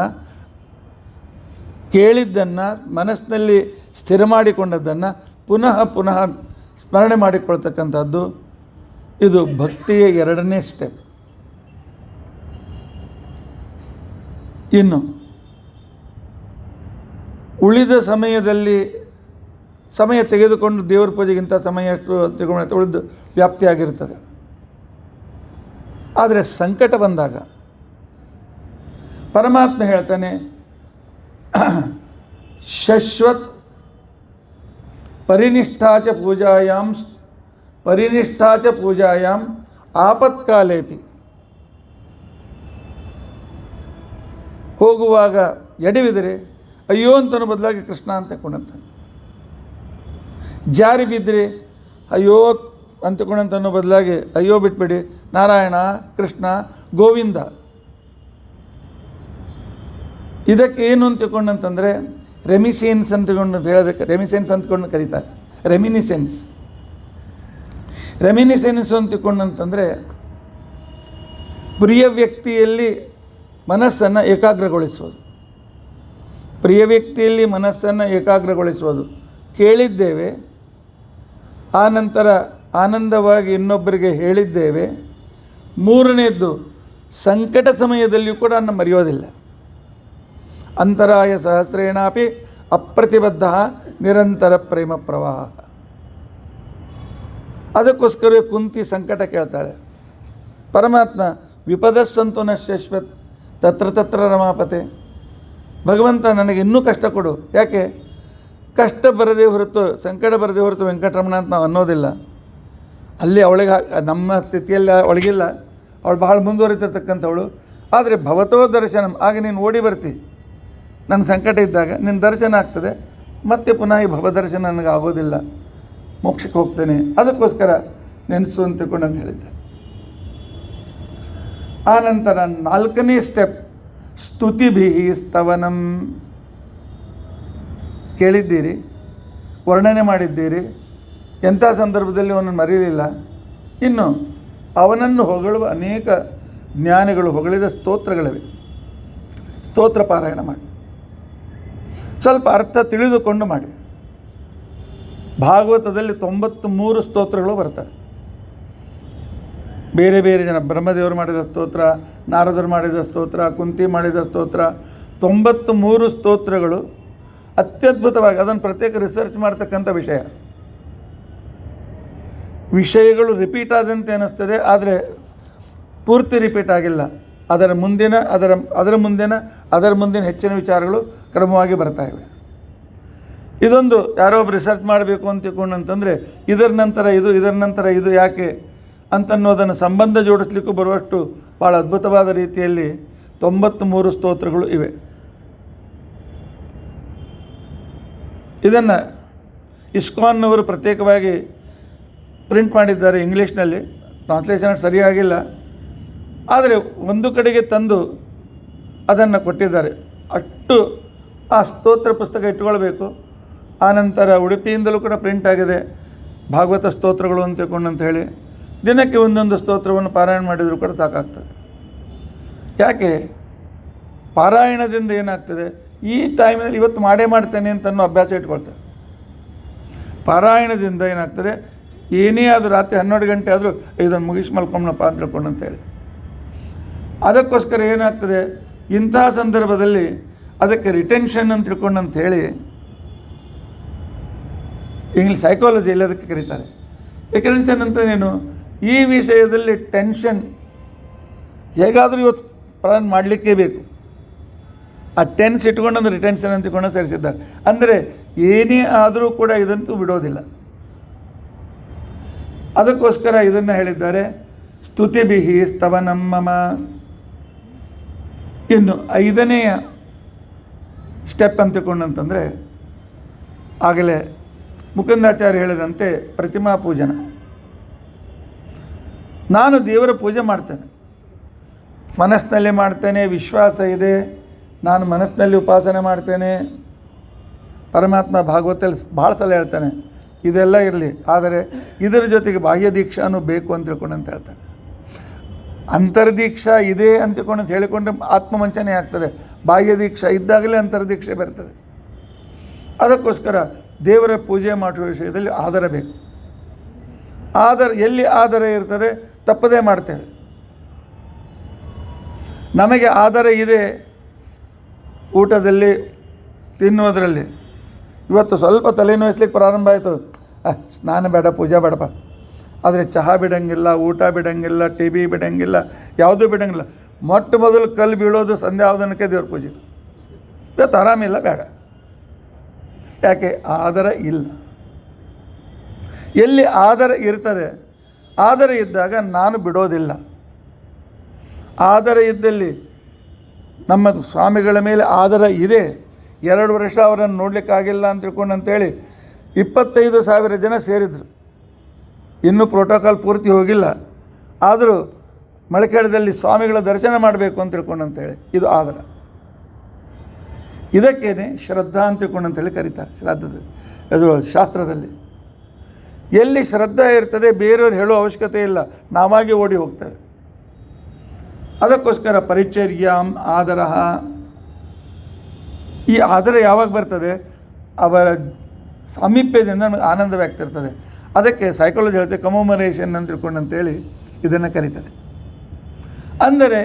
ಕೇಳಿದ್ದನ್ನು ಮನಸ್ಸಿನಲ್ಲಿ ಸ್ಥಿರ ಮಾಡಿಕೊಂಡದ್ದನ್ನು ಪುನಃ ಪುನಃ ಸ್ಮರಣೆ ಮಾಡಿಕೊಳ್ತಕ್ಕಂಥದ್ದು, ಇದು ಭಕ್ತಿಯ ಎರಡನೇ ಸ್ಟೆಪ್. ಇನ್ನು ಉಳಿದ ಸಮಯದಲ್ಲಿ ಸಮಯ ತೆಗೆದುಕೊಂಡು ದೇವರ ಪೂಜೆಗಿಂತ ಸಮಯ ಎಷ್ಟು ತಿಳ್ಕೊಂಡು ಉಳಿದು ವ್ಯಾಪ್ತಿಯಾಗಿರ್ತದೆ. ಆದರೆ ಸಂಕಟ ಬಂದಾಗ ಪರಮಾತ್ಮ ಹೇಳ್ತಾನೆ, ಶಶ್ವತ್ ಪರಿನಿಷ್ಠಾ ಚ ಪೂಜಾಯಾಮ್ ಆಪತ್ಕಾಲೇಪಿ. ಹೋಗುವಾಗ ಎಡವಿದರೆ ಅಯ್ಯೋ ಅಂತನೋ ಬದಲಾಗಿ ಕೃಷ್ಣ ಅಂತ ಕೊಂಡಂತಾನೆ. ಜಾರಿ ಬಿದ್ದರೆ ಅಯ್ಯೋ ಅಂತಕೊಂಡಂತನೋ ಬದಲಾಗಿ ಅಯ್ಯೋ ಬಿಟ್ಬಿಡಿ, ನಾರಾಯಣ, ಕೃಷ್ಣ, ಗೋವಿಂದ. ಇದಕ್ಕೆ ಏನು ಅಂತ ತಿಳ್ಕೊಂಡಂತಂದರೆ ರೆಮಿಸೆನ್ಸ್ ಅಂತಕೊಂಡು ಹೇಳೋದಕ್ಕೆ, ರೆಮಿಸೆನ್ಸ್ ಅಂತಕೊಂಡು ಕರೀತಾರೆ, ರೆಮಿನಿಸೆನ್ಸ್ ಅಂತ ತಿಳ್ಕೊಂಡಂತಂದರೆ ಪ್ರಿಯ ವ್ಯಕ್ತಿಯಲ್ಲಿ ಮನಸ್ಸನ್ನು ಏಕಾಗ್ರಗೊಳಿಸುವುದು. ಕೇಳಿದ್ದೇವೆ, ಆ ನಂತರ ಆನಂದವಾಗಿ ಇನ್ನೊಬ್ಬರಿಗೆ ಹೇಳಿದ್ದೇವೆ. ಮೂರನೇದ್ದು, ಸಂಕಟ ಸಮಯದಲ್ಲಿಯೂ ಕೂಡ ನಾನು ಮರೆಯೋದಿಲ್ಲ. ಅಂತರಾಯ ಸಹಸ್ರೇಣಾಪಿ ಅಪ್ರತಿಬದ್ಧ ನಿರಂತರ ಪ್ರೇಮ ಪ್ರವಾಹ. ಅದಕ್ಕೋಸ್ಕರ ಕುಂತಿ ಸಂಕಟ ಕೇಳ್ತಾಳೆ. ಪರಮಾತ್ಮ ವಿಪದಸ್ಸಂತು ನ ಶಾಶ್ವತ್ ತತ್ರ ರಮಾಪತೆ. ಭಗವಂತ ನನಗೆ ಇನ್ನೂ ಕಷ್ಟ ಕೊಡು. ಯಾಕೆ? ಕಷ್ಟ ಬರದೇ ಹೊರತು, ಸಂಕಟ ಬರದೇ ಹೊರತು ವೆಂಕಟರಮಣ ಅಂತ ನಾವು ಅನ್ನೋದಿಲ್ಲ. ಅಲ್ಲಿ ಅವಳಿಗೆ ನಮ್ಮ ಸ್ಥಿತಿಯಲ್ಲಿ ಅವಳಿಗಿಲ್ಲ, ಅವಳು ಬಹಳ ಮುಂದುವರಿತಿರ್ತಕ್ಕಂಥವಳು. ಆದರೆ ಭವತೋ ದರ್ಶನಂ, ಆಗ ನೀನು ಓಡಿ ಬರ್ತಿ ನನ್ನ ಸಂಕಟ ಇದ್ದಾಗ, ನಿನ್ನ ದರ್ಶನ ಆಗ್ತದೆ, ಮತ್ತೆ ಪುನಃ ಈ ಭವದರ್ಶನ ನನಗೆ ಆಗೋದಿಲ್ಲ, ಮೋಕ್ಷಕ್ಕೆ ಹೋಗ್ತೇನೆ, ಅದಕ್ಕೋಸ್ಕರ ನೆನೆಸು ಅಂತ ತಿಳ್ಕೊಂಡು ಅಂತ ಹೇಳಿದ್ದೆ. ಆ ನಂತರ ನಾಲ್ಕನೇ ಸ್ಟೆಪ್, ಸ್ತುತಿಭಿ ಸ್ತವನಂ. ಕೇಳಿದ್ದೀರಿ, ವರ್ಣನೆ ಮಾಡಿದ್ದೀರಿ, ಎಂಥ ಸಂದರ್ಭದಲ್ಲಿ ಅವನನ್ನು ಮರೀಲಿಲ್ಲ. ಇನ್ನು ಅವನನ್ನು ಹೊಗಳುವ ಅನೇಕ ಜ್ಞಾನಿಗಳು ಹೊಗಳಿದ ಸ್ತೋತ್ರಗಳಿವೆ. ಸ್ತೋತ್ರ ಪಾರಾಯಣ ಮಾಡಿ, ಸ್ವಲ್ಪ ಅರ್ಥ ತಿಳಿದುಕೊಂಡು ಮಾಡಿ. ಭಾಗವತದಲ್ಲಿ 93 ಸ್ತೋತ್ರಗಳು ಬರ್ತಾರೆ. ಬೇರೆ ಬೇರೆ ಜನ, ಬ್ರಹ್ಮದೇವರು ಮಾಡಿದ ಸ್ತೋತ್ರ, ನಾರದರು ಮಾಡಿದ ಸ್ತೋತ್ರ, ಕುಂತಿ ಮಾಡಿದ ಸ್ತೋತ್ರ, 93 ಸ್ತೋತ್ರಗಳು ಅತ್ಯದ್ಭುತವಾಗಿ, ಅದನ್ನು ಪ್ರತ್ಯೇಕ ರಿಸರ್ಚ್ ಮಾಡ್ತಕ್ಕಂಥ ವಿಷಯಗಳು ರಿಪೀಟ್ ಆದಂತೆ ಅನ್ನಿಸ್ತದೆ, ಆದರೆ ಪೂರ್ತಿ ರಿಪೀಟ್ ಆಗಿಲ್ಲ. ಅದರ ಮುಂದಿನ ಹೆಚ್ಚಿನ ವಿಚಾರಗಳು ಕ್ರಮವಾಗಿ ಬರ್ತಾ ಇವೆ. ಇದೊಂದು ಯಾರೋ ಒಬ್ಬರು ರಿಸರ್ಚ್ ಮಾಡಬೇಕು ಅಂತ ತಿಳ್ಕೊಂಡಂತಂದರೆ ಇದರ ನಂತರ ಇದು ಯಾಕೆ ಅಂತನ್ನೋದನ್ನು ಸಂಬಂಧ ಜೋಡಿಸ್ಲಿಕ್ಕೂ ಬರುವಷ್ಟು ಭಾಳ ಅದ್ಭುತವಾದ ರೀತಿಯಲ್ಲಿ 93 ಸ್ತೋತ್ರಗಳು ಇವೆ. ಇದನ್ನು ಇಸ್ಕಾನ್ನವರು ಪ್ರತ್ಯೇಕವಾಗಿ ಪ್ರಿಂಟ್ ಮಾಡಿದ್ದಾರೆ ಇಂಗ್ಲೀಷ್ನಲ್ಲಿ. ಟ್ರಾನ್ಸ್ಲೇಷನ್ ಸರಿಯಾಗಿಲ್ಲ, ಆದರೆ ಒಂದು ಕಡೆಗೆ ತಂದು ಅದನ್ನು ಕೊಟ್ಟಿದ್ದಾರೆ. ಅಷ್ಟು ಆ ಸ್ತೋತ್ರ ಪುಸ್ತಕ ಇಟ್ಕೊಳ್ಬೇಕು. ಆನಂತರ ಉಡುಪಿಯಿಂದಲೂ ಕೂಡ ಪ್ರಿಂಟ್ ಆಗಿದೆ ಭಾಗವತ ಸ್ತೋತ್ರಗಳು ಅಂತ ತಿಳ್ಕೊಂಡಂತ ಹೇಳಿ. ದಿನಕ್ಕೆ ಒಂದೊಂದು ಸ್ತೋತ್ರವನ್ನು ಪಾರಾಯಣ ಮಾಡಿದರೂ ಕೂಡ ಸಾಕಾಗ್ತದೆ. ಯಾಕೆ? ಪಾರಾಯಣದಿಂದ ಏನಾಗ್ತದೆ, ಈ ಟೈಮಲ್ಲಿ ಇವತ್ತು ಮಾಡೇ ಮಾಡ್ತೇನೆ ಅಂತ ಅನ್ನೋ ಅಭ್ಯಾಸ ಇಟ್ಕೊಳ್ತಾರೆ. ಪಾರಾಯಣದಿಂದ ಏನಾಗ್ತದೆ, ಏನೇ ಆದರೂ ರಾತ್ರಿ 12 ಗಂಟೆ ಆದರೂ ಇದನ್ನು ಮುಗಿಸಿ ಮಲ್ಕೊಂಬನಪ್ಪ ಅಂತ ತಿಳ್ಕೊಂಡು ಅಂತೇಳಿ. ಅದಕ್ಕೋಸ್ಕರ ಏನಾಗ್ತದೆ, ಇಂತಹ ಸಂದರ್ಭದಲ್ಲಿ ಅದಕ್ಕೆ ರಿಟೆನ್ಷನ್ ಅಂತ ತಿಳ್ಕೊಂಡು ಅಂಥೇಳಿ ಇಂಗ್ಲೀಷ್ ಸೈಕಾಲಜಿಯಲ್ಲಿ ಅದಕ್ಕೆ ಕರೀತಾರೆ. ರಿಟೆನ್ಷನ್ ಅಂತ ಏನು, ಈ ವಿಷಯದಲ್ಲಿ ಟೆನ್ಷನ್ ಹೇಗಾದರೂ ಇವತ್ತು ಪ್ರಾರಂಭ ಮಾಡಲಿಕ್ಕೇ ಬೇಕು. ಆ ಟೆನ್ಸ್ ಇಟ್ಕೊಂಡು ರಿಟೆನ್ಷನ್ ಅಂತ ತಿಳ್ಕೊಂಡು ಸೇರಿಸಿದ್ದಾರೆ. ಅಂದರೆ ಏನೇ ಆದರೂ ಕೂಡ ಇದಂತೂ ಬಿಡೋದಿಲ್ಲ. ಅದಕ್ಕೋಸ್ಕರ ಇದನ್ನು ಹೇಳಿದ್ದಾರೆ, ಸ್ತುತಿಭಿಹಿ ಸ್ತವನಂ ಮಮ. ಇನ್ನು 5ನೆಯ ಸ್ಟೆಪ್ ಅಂತ ತಿಳ್ಕೊಂಡಂತಂದರೆ, ಆಗಲೇ ಮುಕುಂದಾಚಾರ್ಯ ಹೇಳಿದಂತೆ ಪ್ರತಿಮಾ ಪೂಜನ. ನಾನು ದೇವರ ಪೂಜೆ ಮಾಡ್ತೇನೆ, ಮನಸ್ಸಿನಲ್ಲಿ ಮಾಡ್ತೇನೆ, ವಿಶ್ವಾಸ ಇದೆ, ನಾನು ಮನಸ್ಸಿನಲ್ಲಿ ಉಪಾಸನೆ ಮಾಡ್ತೇನೆ. ಪರಮಾತ್ಮ ಭಾಗವತಲ್ಲಿ ಭಾಳ ಸಲ ಹೇಳ್ತಾನೆ ಇದೆಲ್ಲ ಇರಲಿ, ಆದರೆ ಇದರ ಜೊತೆಗೆ ಬಾಹ್ಯ ದೀಕ್ಷಾನೂ ಬೇಕು ಅಂತ ತಿಳ್ಕೊಂಡು ಅಂತ ಹೇಳ್ತಾನೆ. ಅಂತರ್ದೀಕ್ಷಾ ಇದೆ ಅಂತ ತಿಳ್ಕೊಂಡು ಹೇಳಿಕೊಂಡ್ರೆ ಆತ್ಮವಂಚನೆ ಆಗ್ತದೆ. ಬಾಹ್ಯ ದೀಕ್ಷಾ ಇದ್ದಾಗಲೇ ಅಂತರ್ದೀಕ್ಷೆ ಬರ್ತದೆ. ಅದಕ್ಕೋಸ್ಕರ ದೇವರ ಪೂಜೆ ಮಾಡುವ ವಿಷಯದಲ್ಲಿ ಆದರ ಬೇಕು. ಎಲ್ಲಿ ಆದರ ಇರ್ತದೆ ತಪ್ಪದೇ ಮಾಡ್ತೇವೆ. ನಮಗೆ ಆದರ ಇದೆ ಊಟದಲ್ಲಿ, ತಿನ್ನುವುದರಲ್ಲಿ. ಇವತ್ತು ಸ್ವಲ್ಪ ತಲೆನೋಯಿಸ್ಲಿಕ್ಕೆ ಪ್ರಾರಂಭ ಆಯಿತು, ಸ್ನಾನ ಬೇಡ, ಪೂಜೆ ಬೇಡಪ್ಪ. ಆದರೆ ಚಹಾ ಬಿಡೋಂಗಿಲ್ಲ, ಊಟ ಬಿಡೋಂಗಿಲ್ಲ, ಟಿ ವಿ ಬಿಡೋಂಗಿಲ್ಲ, ಯಾವುದೂ ಬಿಡೋಂಗಿಲ್ಲ. ಮೊಟ್ಟ ಮೊದಲು ಕಲ್ಲು ಬೀಳೋದು ಸಂಧ್ಯಾವಂದನಕ್ಕೆ ದೇವ್ರ ಪೂಜೆ. ಇವತ್ತು ಆರಾಮಿಲ್ಲ, ಬೇಡ. ಯಾಕೆ? ಆದರ ಇಲ್ಲ. ಎಲ್ಲಿ ಆದರ ಇರ್ತದೆ, ಆದರ ಇದ್ದಾಗ ನಾನು ಬಿಡೋದಿಲ್ಲ. ಆದರ ಇದ್ದಲ್ಲಿ ನಮ್ಮ ಸ್ವಾಮಿಗಳ ಮೇಲೆ ಆದರ ಇದೆ. 2 ವರ್ಷ ಅವರನ್ನು ನೋಡಲಿಕ್ಕಾಗಿಲ್ಲ ಅಂತ ತಿಳ್ಕೊಂಡು ಅಂತೇಳಿ 25,000 ಜನ ಸೇರಿದರು. ಇನ್ನೂ ಪ್ರೋಟೋಕಾಲ್ ಪೂರ್ತಿ ಹೋಗಿಲ್ಲ, ಆದರೂ ಮಳಖೇಡದಲ್ಲಿ ಸ್ವಾಮಿಗಳ ದರ್ಶನ ಮಾಡಬೇಕು ಅಂತ ತಿಳ್ಕೊಂಡು ಅಂತೇಳಿ. ಇದು ಆದರ. ಇದಕ್ಕೇನೆ ಶ್ರದ್ಧಾ ಅಂತ ತಿಳ್ಕೊಂಡು ಅಂತೇಳಿ ಕರೀತಾರೆ. ಅದು ಶಾಸ್ತ್ರದಲ್ಲಿ ಎಲ್ಲಿ ಶ್ರದ್ಧಾ ಇರ್ತದೆ ಬೇರೆಯವ್ರು ಹೇಳೋ ಅವಶ್ಯಕತೆ ಇಲ್ಲ, ನಾವಾಗಿ ಓಡಿ ಹೋಗ್ತೇವೆ. ಅದಕ್ಕೋಸ್ಕರ ಪರಿಚರ್ಯಾಂ ಆದರ. ಈ ಆದರ ಯಾವಾಗ ಬರ್ತದೆ? ಅವರ ಸಾಮೀಪ್ಯದಿಂದ ನಮಗೆ ಆನಂದ ವ್ಯಕ್ತಿರ್ತದೆ. ಅದಕ್ಕೆ ಸೈಕಾಲಜಿ ಹೇಳ್ತದೆ ಕಮೋಮರೇಷನ್ ಅಂತ ತಿಳ್ಕೊಂಡು ಅಂತೇಳಿ ಇದನ್ನು ಕರೀತದೆ. ಅಂದರೆ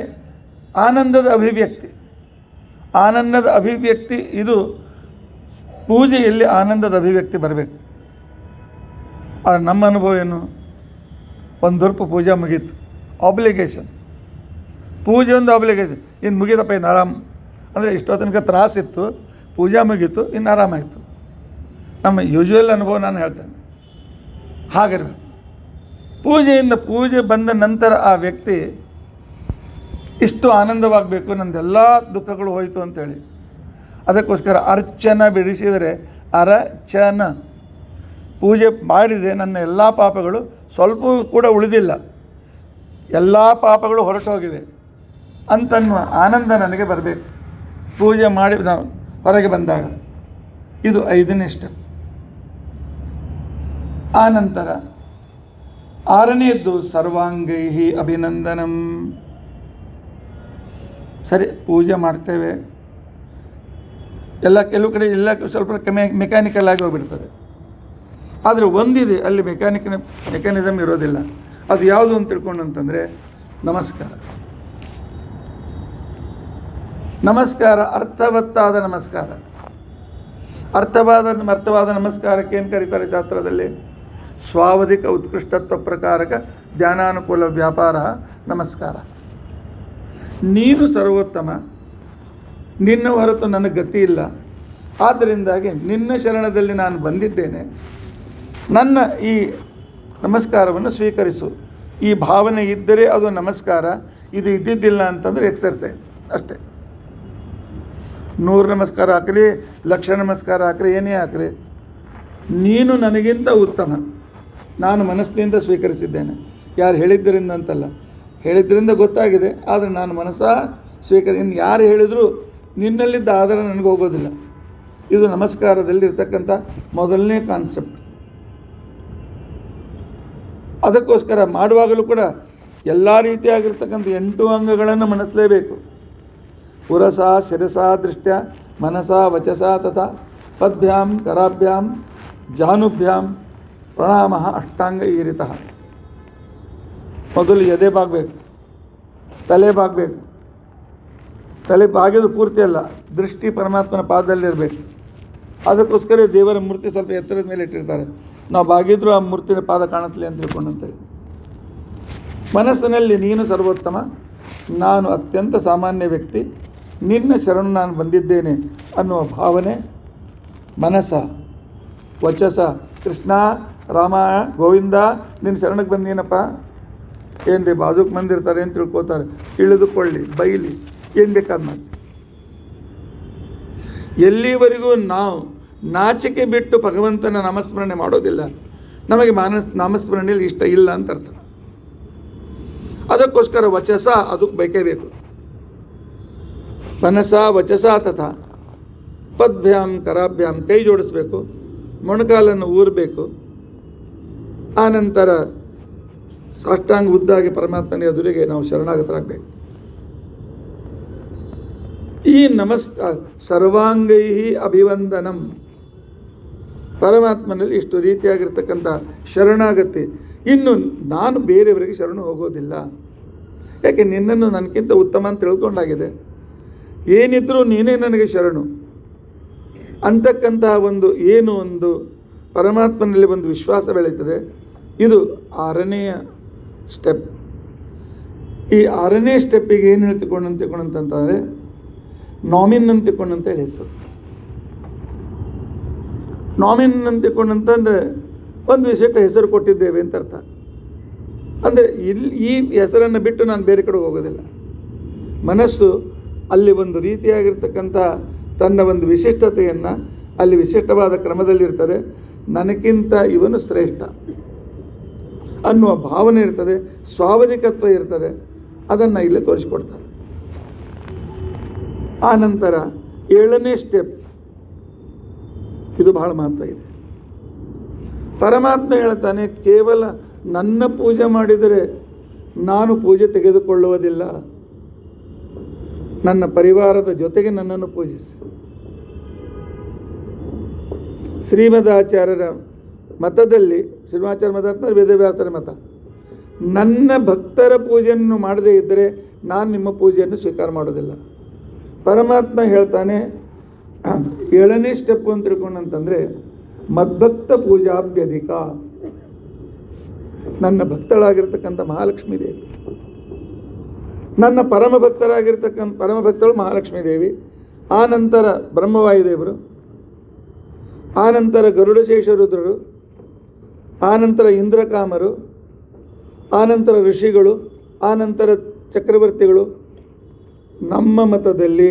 ಆನಂದದ ಅಭಿವ್ಯಕ್ತಿ. ಆನಂದದ ಅಭಿವ್ಯಕ್ತಿ ಇದು ಪೂಜೆಯಲ್ಲಿ ಆನಂದದ ಅಭಿವ್ಯಕ್ತಿ ಬರಬೇಕು. ಆದರೆ ನಮ್ಮ ಅನುಭವ ಏನು? ಒಂದು ರೂಪ ಪೂಜೆ ಮುಗೀತು, ಆಬ್ಲಿಗೇಷನ್. ಪೂಜೆ ಒಂದು ಆಬ್ಲಿಗೇಷನ್. ಇನ್ನು ಮುಗಿದಪ್ಪ, ಇನ್ನು ಆರಾಮ್. ಅಂದರೆ ಇಷ್ಟೋ ತನಕ ತ್ರಾಸಿತ್ತು, ಪೂಜೆ ಮುಗೀತು, ಇನ್ನು ಆರಾಮಾಯಿತು. ನಮ್ಮ ಯೂಶ್ವಲ್ ಅನುಭವ ನಾನು ಹೇಳ್ತೇನೆ, ಹಾಗಿರ್ಬೇಕು. ಪೂಜೆ ಬಂದ ನಂತರ ಆ ವ್ಯಕ್ತಿ ಇಷ್ಟು ಆನಂದವಾಗಬೇಕು, ನಂದೆಲ್ಲ ದುಃಖಗಳು ಹೋಯಿತು ಅಂತೇಳಿ. ಅದಕ್ಕೋಸ್ಕರ ಅರ್ಚನ ಬಿಡಿಸಿದರೆ ಅರಚನ. ಪೂಜೆ ಮಾಡಿದೆ, ನನ್ನ ಎಲ್ಲ ಪಾಪಗಳು ಸ್ವಲ್ಪವೂ ಕೂಡ ಉಳಿದಿಲ್ಲ, ಎಲ್ಲ ಪಾಪಗಳು ಹೊರಟು ಹೋಗಿವೆ ಅಂತನ್ನುವ ಆನಂದ ನನಗೆ ಬರಬೇಕು ಪೂಜೆ ಮಾಡಿ ನಾವು ಹೊರಗೆ ಬಂದಾಗ. ಇದು 5ನೇ ಸ್ಟೆಪ್. ಆನಂತರ 6ನೇದ್ದು ಸರ್ವಾಂಗೈ ಅಭಿನಂದನಂ. ಸರಿ, ಪೂಜೆ ಮಾಡ್ತೇವೆ, ಕೆಲವು ಕಡೆ ಎಲ್ಲ ಸ್ವಲ್ಪ ಮೆಕ್ಯಾನಿಕಲ್ ಆಗಿ ಹೋಗ್ಬಿಡ್ತದೆ. ಆದರೆ ಒಂದಿದೆ, ಅಲ್ಲಿ ಮೆಕ್ಯಾನಿಸಮ್ ಇರೋದಿಲ್ಲ. ಅದು ಯಾವುದು ಅಂತ ತಿಳ್ಕೊಂಡು ಅಂತಂದರೆ ನಮಸ್ಕಾರ. ನಮಸ್ಕಾರ ಅರ್ಥವತ್ತಾದ ನಮಸ್ಕಾರ. ಅರ್ಥವಾದ ನಮಸ್ಕಾರಕ್ಕೆ ಏನು ಕರೀತಾರೆ ಶಾಸ್ತ್ರದಲ್ಲಿ? ಸ್ವಾವಧಿಕ ಉತ್ಕೃಷ್ಟತ್ವ ಪ್ರಕಾರಕ ಧ್ಯಾನಾನುಕೂಲ ವ್ಯಾಪಾರ ನಮಸ್ಕಾರ. ನೀನು ಸರ್ವೋತ್ತಮ, ನಿನ್ನ ಹೊರತು ನನಗೆ ಗತಿ ಇಲ್ಲ, ಆದ್ದರಿಂದಾಗಿ ನಿನ್ನ ಶರಣದಲ್ಲಿ ನಾನು ಬಂದಿದ್ದೇನೆ, ನನ್ನ ಈ ನಮಸ್ಕಾರವನ್ನು ಸ್ವೀಕರಿಸು. ಈ ಭಾವನೆ ಇದ್ದರೆ ಅದು ನಮಸ್ಕಾರ, ಇದು ಇದ್ದಿದ್ದಿಲ್ಲ ಅಂತಂದರೆ ಎಕ್ಸರ್ಸೈಸ್ ಅಷ್ಟೇ. 100 ನಮಸ್ಕಾರ ಹಾಕಲಿ, 1,00,000 ನಮಸ್ಕಾರ ಹಾಕ್ರಿ, ಏನೇ ಹಾಕ್ರಿ, ನೀನು ನನಗಿಂತ ಉತ್ತಮ, ನಾನು ಮನಸ್ಸಿನಿಂದ ಸ್ವೀಕರಿಸಿದ್ದೇನೆ. ಯಾರು ಹೇಳಿದ್ದರಿಂದ ಅಂತಲ್ಲ, ಹೇಳಿದ್ದರಿಂದ ಗೊತ್ತಾಗಿದೆ, ಆದರೆ ನಾನು ಮನಸ್ಸಾ ಇನ್ನು ಯಾರು ಹೇಳಿದರೂ ನಿನ್ನಲ್ಲಿದ್ದ ಆಧಾರ ನನಗೆ ಹೋಗೋದಿಲ್ಲ. ಇದು ನಮಸ್ಕಾರದಲ್ಲಿ ಇರ್ತಕ್ಕಂಥ ಮೊದಲನೇ ಕಾನ್ಸೆಪ್ಟ್. ಅದಕ್ಕೋಸ್ಕರ ಮಾಡುವಾಗಲೂ ಕೂಡ ಎಲ್ಲ ರೀತಿಯಾಗಿರ್ತಕ್ಕಂಥ 8 ಅಂಗಗಳನ್ನು ಮನಸ್ಸಲೇಬೇಕು. ಪುರಸ ಶಿರಸ ದೃಷ್ಟ್ಯ ಮನಸ ವಚಸ ತಥಾ ಪದ್ಭ್ಯಾಂ ಕರಾಭ್ಯಾಂ ಜಾನುಭ್ಯಾಂ ಪ್ರಣಾಮ ಅಷ್ಟಾಂಗ ಈರಿತ. ಮೊದಲು ಎದೆ ಬಾಗಬೇಕು, ತಲೆ ಬಾಗಬೇಕು. ತಲೆ ಬಾಗಿದ್ರು ಪೂರ್ತಿ ಅಲ್ಲ, ದೃಷ್ಟಿ ಪರಮಾತ್ಮನ ಪಾದದಲ್ಲಿರಬೇಕು. ಅದಕ್ಕೋಸ್ಕರ ದೇವರ ಮೂರ್ತಿ ಸ್ವಲ್ಪ ಎತ್ತರದ ಮೇಲೆ ಇಟ್ಟಿರ್ತಾರೆ. ನಾವು ಬಾಗಿದ್ರೂ ಆ ಮೂರ್ತಿನ ಪಾದ ಕಾಣುತ್ತಲೇ ಅಂತ ತಿಳ್ಕೊಂಡು ಅಂತೇಳಿ. ಮನಸ್ಸಿನಲ್ಲಿ ನೀನು ಸರ್ವೋತ್ತಮ, ನಾನು ಅತ್ಯಂತ ಸಾಮಾನ್ಯ ವ್ಯಕ್ತಿ, ನಿನ್ನ ಶರಣು ನಾನು ಬಂದಿದ್ದೇನೆ ಅನ್ನುವ ಭಾವನೆ ಮನಸ್ಸ, ವಚಸ, ಕೃಷ್ಣ ರಾಮ ಗೋವಿಂದ ನಿನ್ನ ಶರಣಕ್ಕೆ ಬಂದೇನಪ್ಪ, ಏನು ರೀ ಬಾಜುಕ್ ಬಂದಿರ್ತಾರೆ ಅಂತ ತಿಳ್ಕೊತಾರೆ, ಇಳಿದುಕೊಳ್ಳಿ, ಬೈಲಿ, ಏನು ಬೇಕಾದ ಮಾಡಿ. ಎಲ್ಲಿವರೆಗೂ ನಾವು ನಾಚಿಕೆ ಬಿಟ್ಟು ಭಗವಂತನ ನಾಮಸ್ಮರಣೆ ಮಾಡೋದಿಲ್ಲ, ನಮಗೆ ನಾಮಸ್ಮರಣೆಯಲ್ಲಿ ಇಷ್ಟ ಇಲ್ಲ ಅಂತ ಅರ್ಥ. ಅದಕ್ಕೋಸ್ಕರ ವಚಸ ಅದಕ್ಕೆ ಬೇಕೇ ಬೇಕು. ಮನಸ ವಚಸ ತಥಾ ಪದ್ಭ್ಯಾಮ್ ಕರಾಭ್ಯಾಮ್ ಕೈ ಜೋಡಿಸ್ಬೇಕು, ಮೊಣಕಾಲನ್ನು ಊರಬೇಕು. ಆನಂತರ ಸಾಷ್ಟಾಂಗ ಉದ್ದಾಗಿ ಪರಮಾತ್ಮನ ಎದುರಿಗೆ ನಾವು ಶರಣಾಗತರಾಗಬೇಕು. ಈ ನಮಸ್ಕಾರ ಸರ್ವಾಂಗೈ ಅಭಿವಂದನಂ, ಪರಮಾತ್ಮನಲ್ಲಿ ಇಷ್ಟು ರೀತಿಯಾಗಿರ್ತಕ್ಕಂಥ ಶರಣಾಗತಿ. ಇನ್ನು ನಾನು ಬೇರೆಯವರಿಗೆ ಶರಣು ಹೋಗೋದಿಲ್ಲ, ಯಾಕೆ ನಿನ್ನನ್ನು ನನಗಿಂತ ಉತ್ತಮ ಅಂತ ತಿಳ್ಕೊಂಡಾಗಿದೆ, ಏನಿದ್ರೂ ನೀನೇ ನನಗೆ ಶರಣು ಅಂತಕ್ಕಂತಹ ಒಂದು ಪರಮಾತ್ಮನಲ್ಲಿ ಒಂದು ವಿಶ್ವಾಸ ಬೆಳೀತದೆ. ಇದು 6ನೆಯ ಸ್ಟೆಪ್. ಈ 6ನೇ ಸ್ಟೆಪ್ಪಿಗೆ ಏನು ಹೇಳ್ತಿಕೊಂಡಂತಂತಂದರೆ ನಾಮಿನ್ ಅಂತಿಕೊಂಡಂತ ಹೆಸರು. ನಾಮಿನ್ ಅಂತಿಕೊಂಡಂತಂದರೆ ಒಂದು ವಿಶಿಷ್ಟ ಹೆಸರು ಕೊಟ್ಟಿದ್ದೇವೆ ಅಂತ ಅರ್ಥ. ಅಂದರೆ ಈ ಹೆಸರನ್ನು ಬಿಟ್ಟು ನಾನು ಬೇರೆ ಕಡೆ ಹೋಗೋದಿಲ್ಲ. ಮನಸ್ಸು ಅಲ್ಲಿ ಒಂದು ರೀತಿಯಾಗಿರ್ತಕ್ಕಂಥ ತನ್ನ ಒಂದು ವಿಶಿಷ್ಟತೆಯನ್ನು ಅಲ್ಲಿ ವಿಶಿಷ್ಟವಾದ ಕ್ರಮದಲ್ಲಿರ್ತದೆ. ನನಗಿಂತ ಇವನು ಶ್ರೇಷ್ಠ ಅನ್ನುವ ಭಾವನೆ ಇರ್ತದೆ, ಸ್ವಾವಧಿಕತ್ವ ಇರ್ತದೆ. ಅದನ್ನು ಇಲ್ಲಿ ತೋರಿಸಿಕೊಡ್ತಾರೆ. ಆ ನಂತರ 7ನೇ ಸ್ಟೆಪ್, ಇದು ಬಹಳ ಮಹತ್ವ ಇದೆ. ಪರಮಾತ್ಮ ಹೇಳ್ತಾನೆ, ಕೇವಲ ನನ್ನ ಪೂಜೆ ಮಾಡಿದರೆ ನಾನು ಪೂಜೆ ತೆಗೆದುಕೊಳ್ಳುವುದಿಲ್ಲ, ನನ್ನ ಪರಿವಾರದ ಜೊತೆಗೆ ನನ್ನನ್ನು ಪೂಜಿಸಿ. ಶ್ರೀಮದಾಚಾರ್ಯರ ಮತದಲ್ಲಿ, ಶ್ರೀಮದಾಚಾರ್ಯ ಮತ ಅಂತಂದರೆ ವೇದವ್ಯಾಸರ ಮತ, ನನ್ನ ಭಕ್ತರ ಪೂಜೆಯನ್ನು ಮಾಡದೇ ಇದ್ದರೆ ನಾನು ನಿಮ್ಮ ಪೂಜೆಯನ್ನು ಸ್ವೀಕಾರ ಮಾಡೋದಿಲ್ಲ. ಪರಮಾತ್ಮ ಹೇಳ್ತಾನೆ 7ನೇ ಸ್ಟೆಪ್ಪು ಅಂತ ತಿಳ್ಕೊಂಡಂತಂದರೆ ಮದ್ಭಕ್ತ ಪೂಜಾಭ್ಯಧಿಕ, ನನ್ನ ಭಕ್ತಳಾಗಿರ್ತಕ್ಕಂಥ ಮಹಾಲಕ್ಷ್ಮೀ ದೇವಿ, ನನ್ನ ಪರಮಭಕ್ತಳು ಮಹಾಲಕ್ಷ್ಮೀ ದೇವಿ, ಆ ನಂತರ ಬ್ರಹ್ಮವಾಯುದೇವರು, ಆ ನಂತರ ಗರುಡಶೇಷರುದ್ರರು, ಆ ನಂತರ ಇಂದ್ರಕಾಮರು, ಆ ನಂತರ ಋಷಿಗಳು, ಆ ನಂತರ ಚಕ್ರವರ್ತಿಗಳು. ನಮ್ಮ ಮತದಲ್ಲಿ